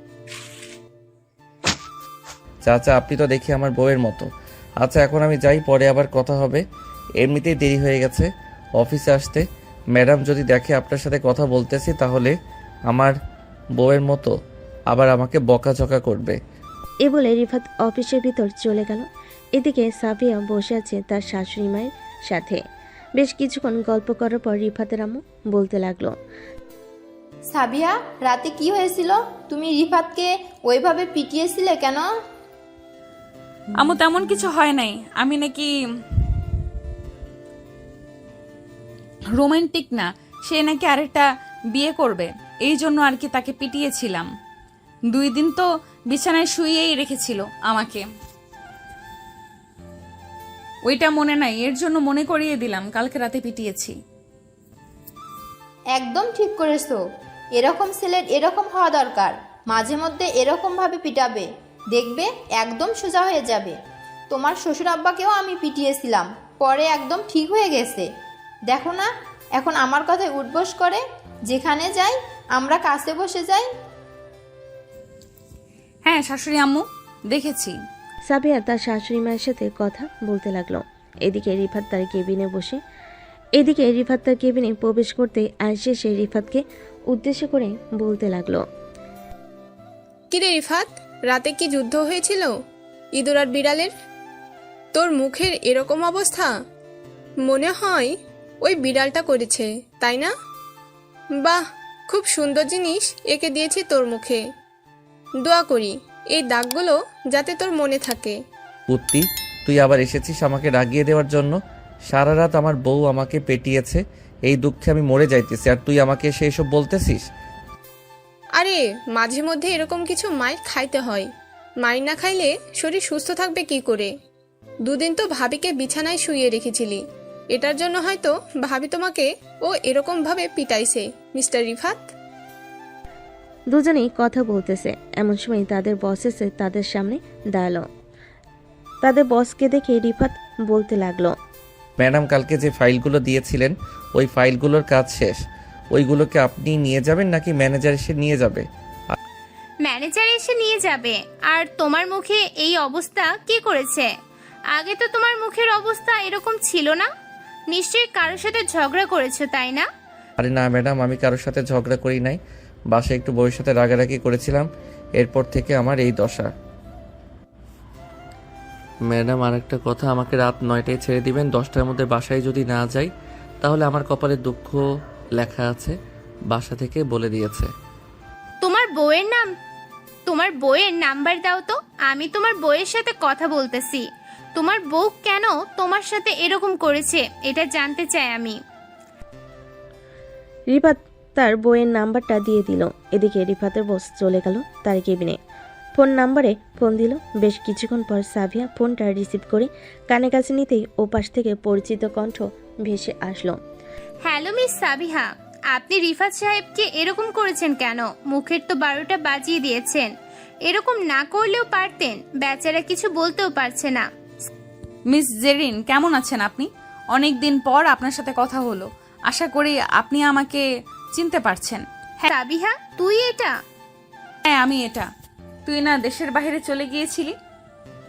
চাচা আপনি তো দেখি আমার বউয়ের মতো। আচ্ছা এখন আমি যাই, পরে আবার কথা হবে। এমনিতেই দেরি হয়ে গেছে অফিসে আসতে। ম্যাডাম যদি দেখে আপনার সাথে কথা বলতেছি তাহলে আমার বউয়ের মতো আবার আমাকে বকাঝকা করবে। এ বলে রিফাত অফিসের ভিতর চলে গেল। এদিকে সাবিয়া বসে আছে তার শাশুড়ি মায়ের সাথে। বেশ কিছুক্ষণ গল্প করার পর রিফাতের আম্মু বলতে লাগলো, সাবিয়া, রাতে কি হয়েছিল? তুমি রিফাতকে ওইভাবে পিটিয়েছিলে কেন? আমু তেমন কিছু হয় নাই। আমি নাকি রোমান্টিক না, সে নাকি আরেকটা বিয়ে করবে, এই জন্য আর কি তাকে পিটিয়েছিলাম। 2 দিন তো বিছানায় শুয়েই রেখেছিল আমাকে। ওইটা মনে নাই, এর জন্য মনে করিয়ে দিলাম কালকে রাতে পিটিয়েছি। একদম ঠিক করেছো। এরকম ছেলের এরকম হওয়া দরকার। মাঝে মধ্যে এরকম ভাবে পিটাবে, দেখবে একদম সোজা হয়ে যাবে। তোমার শ্বশুর আব্বাকেও আমি পিটিয়েছিলাম, পরে একদম ঠিক হয়ে গেছে। দেখো না এখন আমার কথায় উঠবোস করে। যেখানে যাই আমরা কাছে বসে যাই। হ্যাঁ শাশুড়ি আম্মু, দেখেছি। সাবিয়া তার শাশুড়ি মায়ের সাথে কথা বলতে লাগলো। এদিকে রিফাত তার কেবিনে প্রবেশ করতে আয়েশা সে রিফাতকে উদ্দেশ্য করে বলতে লাগলো, কিরে রিফাত, রাতে কি যুদ্ধ হয়েছিল ইঁদুর আর বিড়ালের? তোর মুখের এরকম অবস্থা, মনে হয় ওই বিড়ালটা করেছে, তাই না? বাহ, খুব সুন্দর জিনিস এঁকে দিয়েছি তোর মুখে। দোয়া করি এই দাগগুলো যাতে তোর মনে থাকে। পুত্তি, তুই আবার এসেছিস আমাকে রাগিয়ে দেওয়ার জন্য। সারা রাত আমার বউ আমাকে পেটিয়েছে, এই দুঃখে আমি মরে যাইতেছি, আর তুই আমাকে এসে এসব বলতেছিস? আরে মাঝে মধ্যে এরকম কিছু মাইর খাইতে হয়। মাইর না খাইলে শরীর সুস্থ থাকবে কি করে? 2 দিন তো ভাবিকে বিছানায় শুইয়ে রেখেছিলি, এটার জন্য হয়তো ভাবি তোমাকে ও এরকম ভাবে পিটাইছে মিস্টার রিফাত। দুজনেই কথা বলতেছে এমন সময় তাদের বস এসে তাদের সামনে দাঁড়ালো। তাদের বসকে দেখে রিফাত বলতে লাগলো, ম্যাডাম কালকে যে ফাইলগুলো দিয়েছিলেন ওই ফাইলগুলোর কাজ শেষ। ওইগুলোকে আপনি নিয়ে যাবেন নাকি ম্যানেজার এসে নিয়ে যাবে? ম্যানেজার এসে নিয়ে যাবে। আর তোমার মুখে এই অবস্থা কি করেছে? আগে তো তোমার মুখের অবস্থা এরকম ছিল না। নিশ্চয়ই কারোর সাথে ঝগড়া করেছো, তাই না? আরে না ম্যাডাম, আমি কারোর সাথে ঝগড়া করি নাই। বাসায় একটু বউয়ের সাথে রাগারাগি করেছিলাম, এরপর থেকে আমার এই দশা। ম্যাডাম, আর একটা কথা, আমাকে রাত 9টায় ছেড়ে দিবেন। 10টার মধ্যে বাসায় যদি না যাই তাহলে আমার কপালে দুঃখ লেখা আছে, বাসা থেকে বলে দিয়েছে। তোমার বউয়ের নাম্বার দাও তো, আমি তোমার বউয়ের সাথে কথা বলতেছি। তোমার বউ কেন তোমার সাথে এরকম করেছে এটা জানতে চাই আমি। রিফাত তার বইয়ের নাম্বারটা দিয়ে দিল। এদিকে রিফাতের বস চলে গেল তার কেবিনে। ফোন নাম্বারে ফোন দিল। বেশ কিছুক্ষণ পর সাবিয়া ফোনটা রিসিভ করে কানে কাছে নিতেই ওপাশ থেকে পরিচিত কণ্ঠ ভেসে আসলো। হ্যালো মিস সাবিহা, আপনি রিফাত সাহেবকে এরকম করেছেন কেন? মুখের তো 12টা বাজিয়ে দিয়েছেন। এরকম না করলেও পারতেন, বেচারা কিছু বলতেও পারছে না। মিস জেরিন, কেমন আছেন আপনি? অনেক দিন পর আপনার সাথে কথা হলো। আশা করি আপনি আমাকে চিনতে পারছেন। হ্যাঁ সাবিহা, তুই এটা? হ্যাঁ, আমি এটা। তুই না দেশের বাইরে চলে গিয়েছিলি?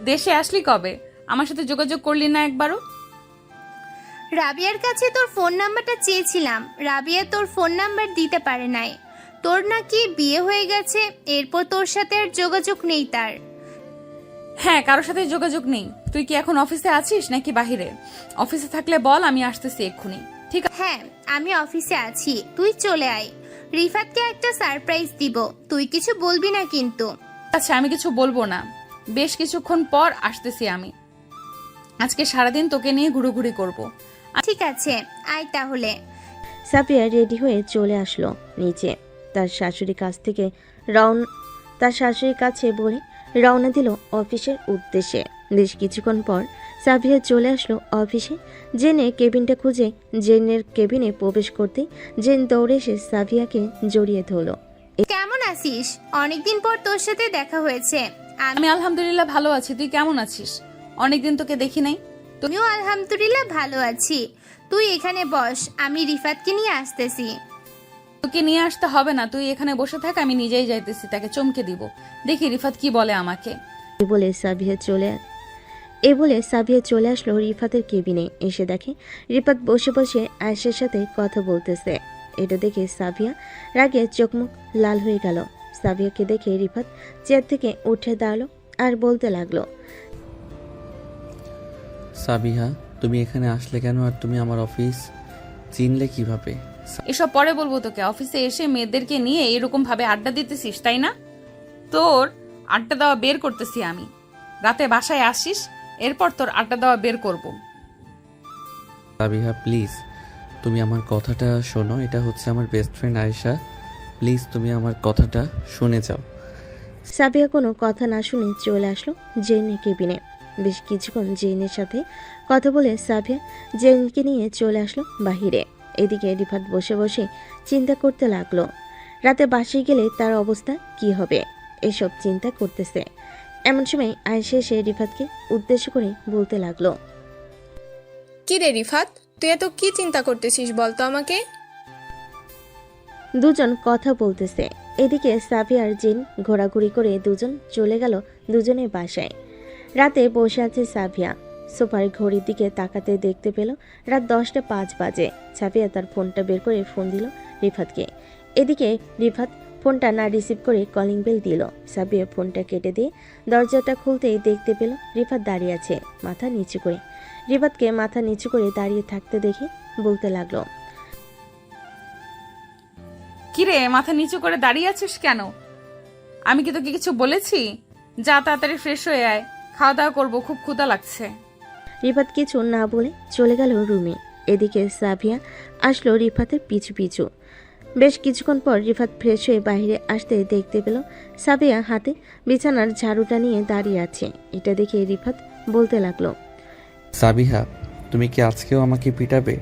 দেশে আসলি কবে? আমার সাথে যোগাযোগ করলি না একবারও? রাবিয়ার কাছে তোর ফোন নাম্বারটা চেয়েছিলাম, রাবিয়া তোর ফোন নাম্বার দিতে পারে নাই। তোর নাকি বিয়ে হয়ে গেছে, এরপর তোর সাথে আর যোগাযোগ নেই তার। হ্যাঁ, কারোর সাথে যোগাযোগ নেই। তুই কি এখন অফিসে আছিস নাকি বাহিরে? অফিসে থাকলে বল, আমি আসতেছি এক্ষুনি। ঠিক আছে? হ্যাঁ, আমি অফিসে আছি, তুই চলে আয়। রিফাতকে একটা সারপ্রাইজ দিব, তুই কিছু বলবি না কিন্তু। আচ্ছা, আমি কিছু বলবো না। বেশ কিছুক্ষণ পর আসতেছি আমি। আজকে সারাদিন তোকে নিয়ে ঘুরোঘুরি করব। ঠিক আছে, আয় তাহলে। সাফিয়া রেডি হয়ে চলে আসলো নিচে। তার শাশুড়ির কাছে বলে রওনা দিল অফিসের উদ্দেশ্যে। বেশ কিছুক্ষণ পর সাফিয়া চলে আসলো অফিসে। জেনে কেবিনটা খুঁজে জেনের কেবিনে প্রবেশ করতে জেন দৌড়ে এসে সাফিয়াকে জড়িয়ে ধরলো। কেমন আছিস? অনেকদিন পর তোর সাথে দেখা হয়েছে। আমি আলহামদুলিল্লাহ ভালো আছি। তুই কেমন আছিস? অনেকদিন তোকে দেখি নাই। তুমিও আলহামদুলিল্লাহ ভালো আছি। তুই এখানে বস, আমি রিফাতকে নিয়ে আসতেছি। তোকে নিয়ে আসতে হবে না, তুই এখানে বসে থাক, আমি নিজেই যাইতেছি, তাকে চমকে দিব। দেখি রিফাত কি বলে আমাকে। এ বলে সাবিয়া চলে আসলো রিফাতের কেবিনে। এসে দেখে রিফাত বসে বসে আয়েশার সাথে কথা বলতেছে। এটা দেখে সাবিয়া রাগে চোখমুখ লাল হয়ে গেল। সাবিয়াকে দেখে রিফাত চেয়ার থেকে উঠে দাঁড়ালো আর বলতে লাগলো, সাবিহা, তুমি এখানে আসলে কেন? আর তুমি আমার অফিস চিনলে কিভাবে? এসব পরে বলবো তোকে। অফিসে এসে মেয়েদেরকে নিয়ে এরকম ভাবে আড্ডা দিতেছিস, তাই না? তোর আড্ডা দেওয়া বের করতেছি আমি। রাতে বাসায় আসিস, এরপর তোর আড্ডা দেওয়া বের করব। সাবিহা প্লিজ, তুমি আমার কথাটা শোনো। এটা হচ্ছে আমার বেস্ট ফ্রেন্ড আয়েশা। প্লিজ তুমি আমার কথাটা শুনে যাও। সাবিয়া কোনো কথা না শুনে চলে আসলো জেনের কেবিনে। বেশ কিছুক্ষণ জেনের সাথে কথা বলে সাবিয়া জেনকে নিয়ে চলে আসলো বাহিরে। এদিকে রিফাত বসে বসে চিন্তা করতে লাগলো, রাতে বাসায় গেলে তার অবস্থা কি হবে, এসব চিন্তা করতেছে। এমন সময় আয়েশা এসে রিফাতকে উদ্দেশ্য করে বলতে লাগলো, কি রে রিফাত, তুই এত কি চিন্তা করতেছিস বলতো আমাকে? দুজন কথা বলতেছে। এদিকে সাবিয়া আর জিন ঘোরাঘুরি করে দুজন চলে গেল দুজনের বাসায়। রাতে বসে আছে সাবিয়া। সোফার ঘড়ির দিকে তাকাতে দেখতে পেল রাত 10টা 5 বাজে। সাবিয়া তার ফোনটা বের করে ফোন দিল রিফাতকে। এদিকে রিফাত ফোনটা না রিসিভ করে কলিং বেল দিল। সাবিয়া ফোনটা কেটে দিয়ে দরজাটা খুলতেই দেখতে পেল রিফাত দাঁড়িয়ে আছে মাথা নিচু করে। রিফাতকে মাথা নিচু করে দাঁড়িয়ে থাকতে দেখে বলতে লাগলো, কিরে, মাথা নিচু করে দাঁড়িয়ে আছিস কেন? আমি কি তোকে কিছু বলেছি? যা তাড়াতাড়ি ফ্রেশ হয়ে আয়, খাওয়া দাওয়া করবো, খুব ক্ষুধা লাগছে। রিফাত কিছু না বলে চলে গেল রুমে। এদিকে সাবিয়া আসলো রিফাতের পিছু পিছু। বেশ কিছুক্ষণ পর রিফাত ফ্রেশ হয়ে বাইরে আসতে দেখতে পেল সাবিয়া হাতে বিছানার ঝাড়ুটা নিয়ে দাঁড়িয়ে আছে। এটা দেখে রিফাত বলতে লাগলো, সাবিহা, তুমি কি আজকেও আমাকে পিটাবে?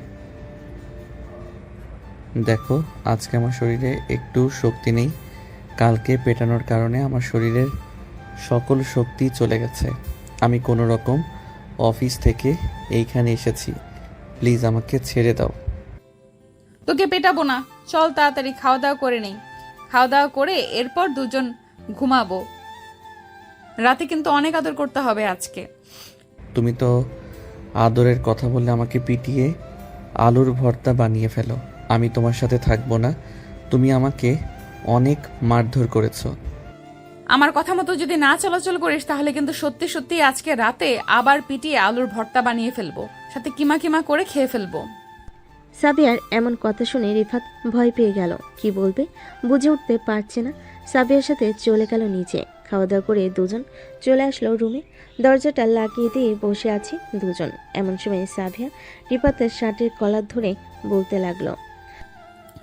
দেখো, আজকে আমার শরীরে একটু শক্তি নেই। কালকে পেটানোর কারণে আমার শরীরের সকল শক্তি চলে গেছে। আমি কোনো রকম অফিস থেকে এইখানে এসেছি। প্লিজ আমাকে ছেড়ে দাও। তোকে পেটাবো না, চল তাড়াতাড়ি খাওয়া দাওয়া করে নেই। খাওয়া দাওয়া করে এরপর দুজন ঘুমাবো। রাতে কিন্তু অনেক আদর করতে হবে আজকে। তুমি তো আদরের কথা বললে আমাকে পিটিয়ে আলুর ভর্তা বানিয়ে ফেলো। আমি তোমার সাথে থাকবো না। তুমি আমাকে অনেক মারধর করেছো। আমার কথা মতো যদি না চলাচল করিস তাহলে কিন্তু সত্যি সত্যি আজকে রাতে আবার পিটিয়ে আলুর ভর্তা বানিয়ে ফেলবো, সাথে কিমা কিমা করে খেয়ে ফেলবো। সাবিয়ার এমন কথা শুনে রিফাত ভয় পেয়ে গেল। কি বলবে বুঝে উঠতে পারছে না। সাবিয়ার সাথে চলে গেল নিচে। খাওয়া দাওয়া করে দুজন চলে আসলো রুমে। দরজাটা লাগিয়ে দিয়ে বসে আছে দুজন। এমন সময় সাবিয়া রিফাতের শার্টের কলার ধরে বলতে লাগলো,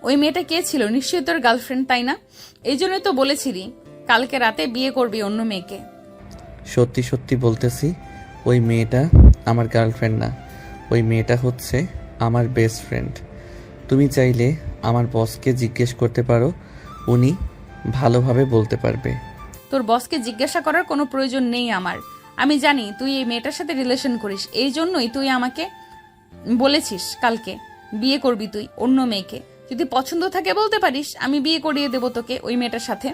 ওই মেয়েটা কে ছিল? নিশ্চয়ই তোর গার্লফ্রেন্ড, তাই না? এই জন্যই তো বলেছিলি কালকে রাতে বিয়ে করবি অন্য মেয়েকে। সত্যি সত্যি বলতেছি, ওই মেয়েটা আমার গার্লফ্রেন্ড না। ওই মেয়েটা হচ্ছে আমার বেস্ট ফ্রেন্ড। তুমি চাইলে আমার বসকে জিজ্ঞেস করতে পারো, উনি ভালোভাবে বলতে পারবে। তোর বসকে জিজ্ঞাসা করার কোনো প্রয়োজন নেই আমার। আমি জানি তুই এই মেয়েটার সাথে রিলেশন করিস, এই জন্যই তুই আমাকে বলেছিস কালকে বিয়ে করবি তুই অন্য মেয়েকে। যদি পছন্দ থাকে বলতে পারিস, আমি বিয়ে করিয়ে দেবো তোকে ওই মেয়েটার সাথে।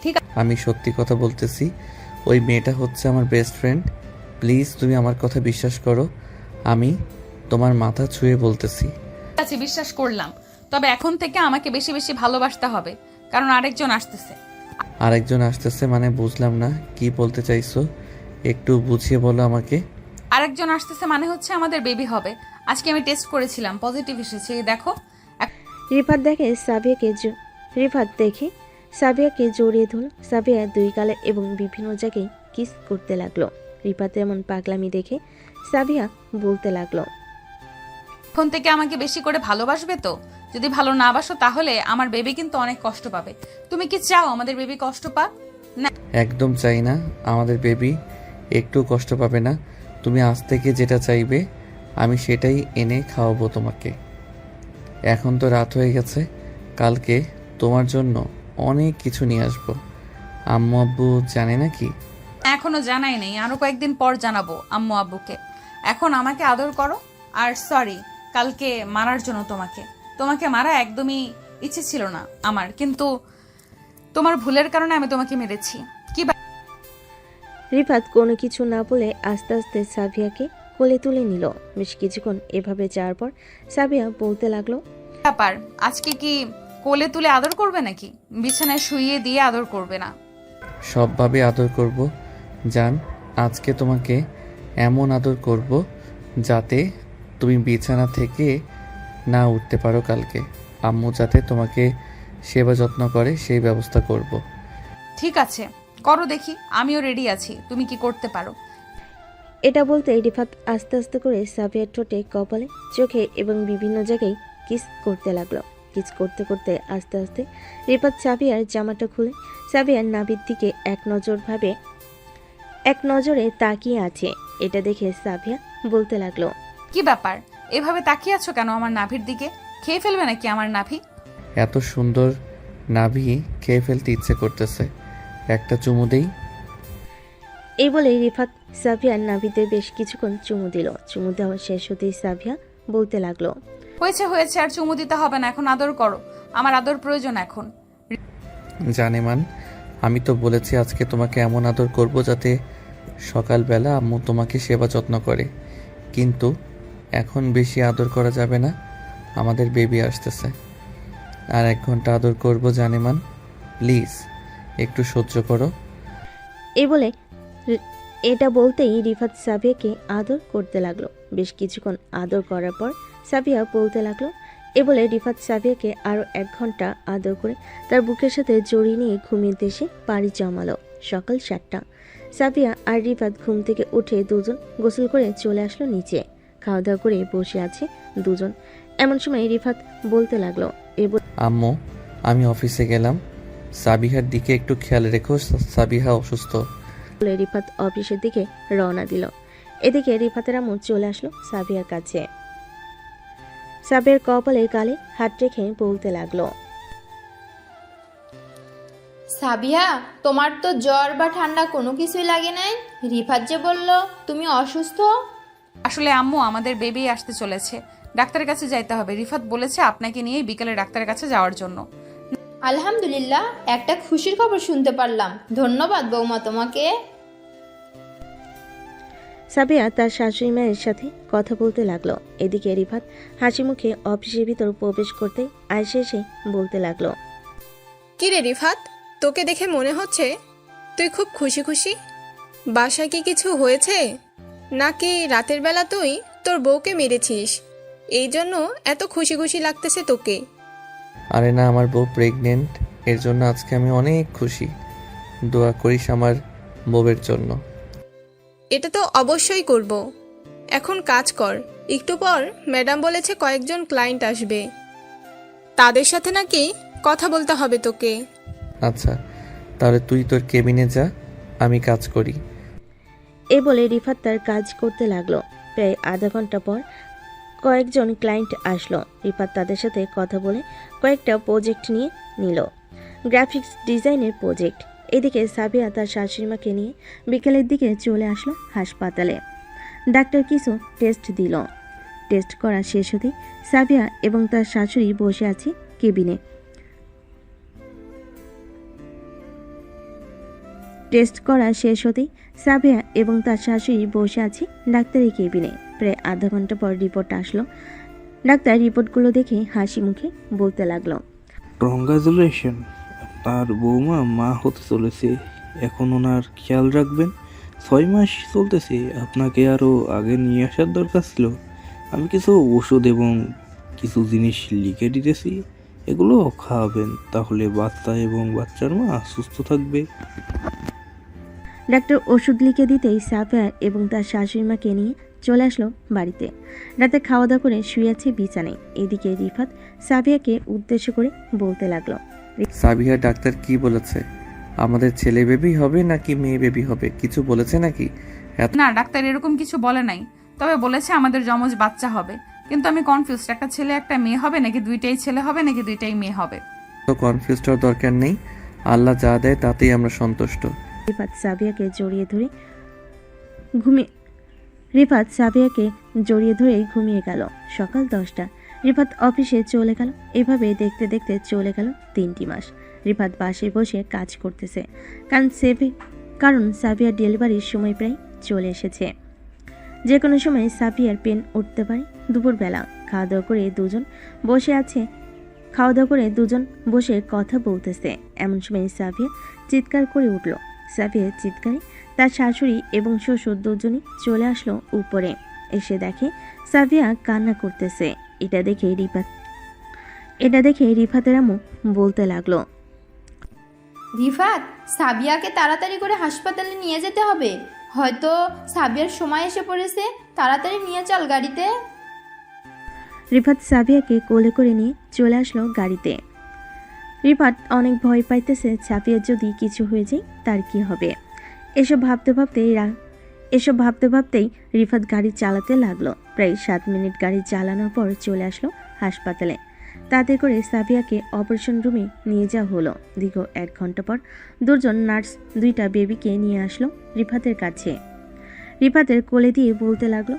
ঠিক আছে? আমি সত্যি কথা বলতেছি, ওই মেয়েটা হচ্ছে আমার বেস্ট ফ্রেন্ড। প্লিজ তুমি আমার কথা বিশ্বাস করো। আমি তোমার মাথা ছুঁয়ে বলতেছি। ঠিক আছে, বিশ্বাস করলাম। তবে এখন থেকে আমাকে বেশি বেশি ভালোবাসতে হবে, কারণ আরেকজন আসতেছে। আরেকজন আসতেছে মানে বুঝলাম না, কি বলতে চাইছো? একটু বুঝিয়ে বলো আমাকে। আরেকজন আসতেছে মানে হচ্ছে আমাদের বেবি হবে। আজকে আমি টেস্ট করেছিলাম, পজিটিভ এসেছে। এই দেখো। রিফাত দেখে সাবিয়াকে জড়িয়ে ধরল। সাবিয়া দুই গালে এবং বিভিন্ন জায়গায় কিস করতে লাগলো। রিফাত এমন পাগলামি দেখে সাবিয়া বলতে লাগলো, এখন থেকে আমাকে বেশি করে ভালোবাসবে তো? যদি ভালো না বাসো তাহলে আমার বেবি কিন্তু অনেক কষ্ট পাবে। তুমি কি চাও আমাদের বেবি কষ্ট পাক? না, একদম চাই না আমাদের বেবি একটু কষ্ট পাবে না। তুমি আজ থেকে যেটা চাইবে আমি সেটাই এনে খাওয়াবো তোমাকে। এখন তো রাত হয়ে গেছে, কালকে তোমার জন্য অনেক কিছু নিয়ে আসবো। আম্মু আব্বু জানে নাকি? এখনো জানাই নেই, আরো কয়েকদিন পর জানাবো আম্মু আব্বুকে। এখন আমাকে আদর করো। আর সরি কালকে মারার জন্য। তোমাকে মারা একদমই ইচ্ছে ছিল না আমার, কিন্তু তোমার ভুলের কারণে আমি তোমাকে মেরেছি। কি রিফাত কোনো কিছু না বলে আস্তে আস্তে সাবিয়াকে কোলে তুলে নিল। বেশ কিছুক্ষণ এভাবে যাওয়ার পর সাবিয়া বলতে লাগলো, ব্যাপার? আজকে কি কোলে তুলে আদর করবে নাকি বিছানায় শুইয়ে দিয়ে আদর করবে না? সবভাবে আদর করব জান। আজকে তোমাকে এমন আদর করব যাতে তুমি বিছানা থেকে না উঠতে পারো কালকে। আম্মু যাতে তোমাকে সেবা যত্ন করে সেই ব্যবস্থা করব। ঠিক আছে, করো দেখি, আমিও রেডি আছি। তুমি কি করতে পারো? এটা বলতে রিফাত আস্তে আস্তে করে সাবিয়ার ঠোঁটে, কপালে, চোখে এবং বিভিন্ন জায়গায় কিস করতে লাগলো। কিস করতে করতে আস্তে আস্তে রিফাত সাবিয়ার জামাটা খুলে সাবিয়ার নাভির দিকে এক নজরে তাকিয়ে আছে। এটা দেখে সাবিয়া বলতে লাগলো, কি ব্যাপার? এভাবে তাকিয়ে আছো কেন আমার নাভির দিকে? খেয়ে ফেলবে নাকি আমার নাভি? এত সুন্দর নাভি খেয়ে ফেলতে ইচ্ছে করতেছে, একটা চুমু দেই। এই বলে রিফাত সাবিয়ার নাভিতে বেশ কিছুক্ষণ চুমু দিল। চুমু দেওয়া শেষ হতেই সাবিয়া বলতে লাগলো, হয়েছে হয়েছে, আর চুমু দিতে হবে না, এখন আদর করো। আমার আদর প্রয়োজন এখন। জানেমান, আমি তো বলেছি আজকে তোমাকে এমন আদর করব যাতে সকালবেলা আম্মু তোমাকে সেবা যত্ন করে। কিন্তু এখন বেশি আদর করা যাবে না, আমাদের বেবি আসতেছে। আর 1 ঘন্টা আদর করব জানেমান, প্লিজ একটু সহ্য করো। এটা বলতেই রিফাত সাবিয়াকে আদর করতে লাগলো। বেশ কিছুক্ষণ আদর করার পর সাবিয়া বলতে লাগলো, এ বলে রিফাত সাবিয়াকে আরও 1 ঘন্টা আদর করে তার বুকের সাথে জড়িয়ে নিয়ে ঘুমিয়ে দেশে পাড়ি জমালো। সকাল 7টা। সাবিয়া আর রিফাত ঘুম থেকে উঠে দুজন গোসল করে চলে আসলো নিচে। খাওয়া দাওয়া করে বসে আছে দুজন। এমন সময় রিফাত বলতে লাগলো, আম্মু আমি অফিসে গেলাম, সাবিহার দিকে একটু খেয়াল রেখো, সাবিহা অসুস্থ। বলে রিফাত অফিসের দিকে রওনা দিল। এদিকে রিফাতের আম্মু চলে আসলো সাবিয়ার কাছে। সাবিয়ার কপালে গালে হাত রেখে বলতে লাগলো, সাবিয়া, তোমার তো জ্বর বা ঠান্ডা কোনো কিছুই লাগে নাই। রিফাত যে বলল তুমি অসুস্থ। আসলে আম্মু আমাদের বেবি আসতে চলেছে, ডাক্তারের কাছে যাইতে হবে। রিফাত বলেছে আপনাকে নিয়ে বিকেলে ডাক্তারের কাছে যাওয়ার জন্য। আলহামদুলিল্লাহ, একটা খুশির খবর শুনতে পারলাম। ধন্যবাদ বৌমা তোমাকে। সাবিয়া তার শাশুড়ি মায়ের সাথে কথা বলতে লাগলো। এদিকে রিফাত হাসি মুখে অফিসের ভিতর প্রবেশ করতে আয়েশা এসে বলতে লাগলো, কি রে রিফাত, তোকে দেখে মনে হচ্ছে তুই খুব খুশি খুশি। বাসায় কি কিছু হয়েছে, নাকি রাতের বেলা তুই তোর বউকে মেরেছিস, এই জন্য এত খুশি খুশি লাগতেছে তোকে? আরে না, আমার বউ প্রেগনেন্ট, এর জন্য আজকে আমি অনেক খুশি। দোয়া করিস আমার বউয়ের জন্য। এটা তো অবশ্যই করব। এখন কাজ কর, একটু পর ম্যাডাম বলেছে কয়েকজন ক্লায়েন্ট আসবে, তাদের সাথে নাকি কথা বলতে হবে তোকে। আচ্ছা, তাহলে তুই তোর কেবিনে যা, আমি কাজ করি। এ বলে রিফাত তার কাজ করতে লাগলো। প্রায় আধা ঘন্টা পর কয়েকজন ক্লায়েন্ট আসলো। রিফাত তাদের সাথে কথা বলে কয়েকটা প্রজেক্ট নিয়ে নিল, গ্রাফিক্স ডিজাইনের প্রজেক্ট। এদিকে সাবিয়া তার শাশুড়িমাকে নিয়ে বিকেলের দিকে চলে আসলো হাসপাতালে। ডাক্তার কিছু টেস্ট দিল। টেস্ট করা শেষ হতেই সাবিয়া এবং তার শাশুড়ি বসে আছে কেবিনে। টেস্ট করা শেষ হতেই সাবিয়া এবং তার শাশুড়ি বসে আছে ডাক্তারের কেবিনে। প্রায় আধা ঘন্টা পর রিপোর্ট আসলো। ডাক্তার রিপোর্টগুলো দেখে হাসি মুখে বলতে লাগলো, কংগ্রাচুলেশন, আপনার বৌমা মা হতে চলেছে। এখন ওনার খেয়াল রাখবেন। 6 মাস চলতেছে, আপনাকে আরও আগে নিয়ে আসার দরকার ছিল। আমি কিছু ওষুধ এবং কিছু জিনিস লিখে দিতেছি, এগুলো খাওয়াবেন, তাহলে বাচ্চা এবং বাচ্চার মা সুস্থ থাকবে। ডাক্তার ওষুধ লিখে দিতেই সাবিয়া এবং তার শাশুড়িমাকে নিয়ে চলে আসলো বাড়িতে। রাতে খাওয়া দাওয়া করে শুয়ে আছে বিছানায়। এদিকে রিফাত সাবিয়াকে উদ্দেশ্য করে বলতে লাগলো, সাবিয়া, ডাক্তার কি বলেছে? আমাদের ছেলে বেবি হবে নাকি মেয়ে বেবি হবে, কিছু বলেছে নাকি? না, ডাক্তার এরকম কিছু বলে নাই, তবে বলেছে আমাদের যমজ বাচ্চা হবে। কিন্তু আমি কনফিউজড, একটা ছেলে একটা মেয়ে হবে নাকি দুইটাই ছেলে হবে নাকি দুইটাই মেয়ে হবে। তো কনফিউজ হওয়ার দরকার নেই, আল্লাহ যা দেয় তাতেই আমরা সন্তুষ্ট। রিফাত সাবিয়াকে জড়িয়ে ধরে ঘুমিয়ে গেল। সকাল 10টা। রিফাত অফিসে চলে গেল। এভাবে দেখতে দেখতে চলে গেল 3টি মাস। রিফাত বাসে বসে কাজ করতেছে, কারণ সাবিয়ার ডেলিভারির সময় প্রায় চলে এসেছে। যে কোনো সময় সাবিয়ার পেন উঠতে পারে। দুপুরবেলা খাওয়া দাওয়া করে দুজন বসে কথা বলতেছে। এমন সময় সাবিয়া চিৎকার করে উঠল। সাবিয়ার চিৎকারে তার শাশুড়ি এবং শ্বশুর দুজনই চলে আসলো উপরে। এসে দেখে সাবিয়া কান্না করতেছে। এটা দেখে রিফাতের আম্মু বলতে লাগলো, রিফাত, সাবিয়াকে তাড়াতাড়ি করে হাসপাতালে নিয়ে যেতে হবে, হয়তো সাবিয়ার সময় এসে পড়েছে, তাড়াতাড়ি নিয়ে চল গাড়িতে। রিফাত সাবিয়াকে কোলে করে নিয়ে চলে আসলো গাড়িতে। রিফাত অনেক ভয় পাইতেছে, সাবিয়ার যদি কিছু হয়ে যায় তার কি হবে। এসব ভাবতে ভাবতেই রিফাত গাড়ি চালাতে লাগলো। প্রায় 7 মিনিট গাড়ি চালানোর পর চলে আসলো হাসপাতালে। তাতে করে সাবিয়াকে অপারেশন রুমে নিয়ে যাওয়া হলো। দীর্ঘ 1 ঘন্টা পর দুজন নার্স 2টা বেবিকে নিয়ে আসলো রিফাতের কাছে। রিফাতের কোলে দিয়ে বলতে লাগলো,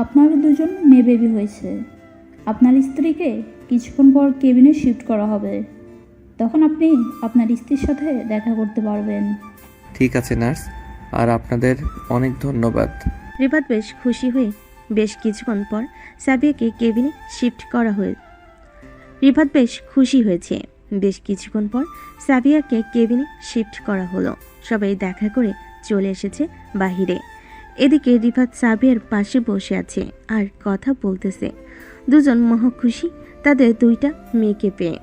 আপনার 2জন মেয়ে বেবি হয়েছে। আপনার স্ত্রীকে কিছুক্ষণ পর কেবিনে শিফট করা হবে, তখন আপনি আপনার স্ত্রীর সাথে দেখা করতে পারবেন। ঠিক আছে নার্স, আর আপনাদের অনেক ধন্যবাদ। রিফাত বেশ খুশি হয়ে বেশ কিছুক্ষণ পর সাবিয়াকে কেবিনে শিফট করা হলো। সবাই দেখা করে চলে এসেছে বাহিরে। এদিকে রিফাত সাবিয়ার পাশে বসে আছে আর কথা বলতেছে। দুজন মহা খুশি তাদের 2টা মেয়েকে পেয়ে।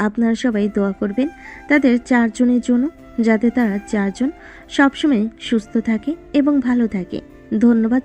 আপনারা সবাই দোয়া করবেন তাদের 4 জনের জন্য, যাতে তারা 4 জন সবসময় সুস্থ থাকে এবং ভালো থাকে। ধন্যবাদ।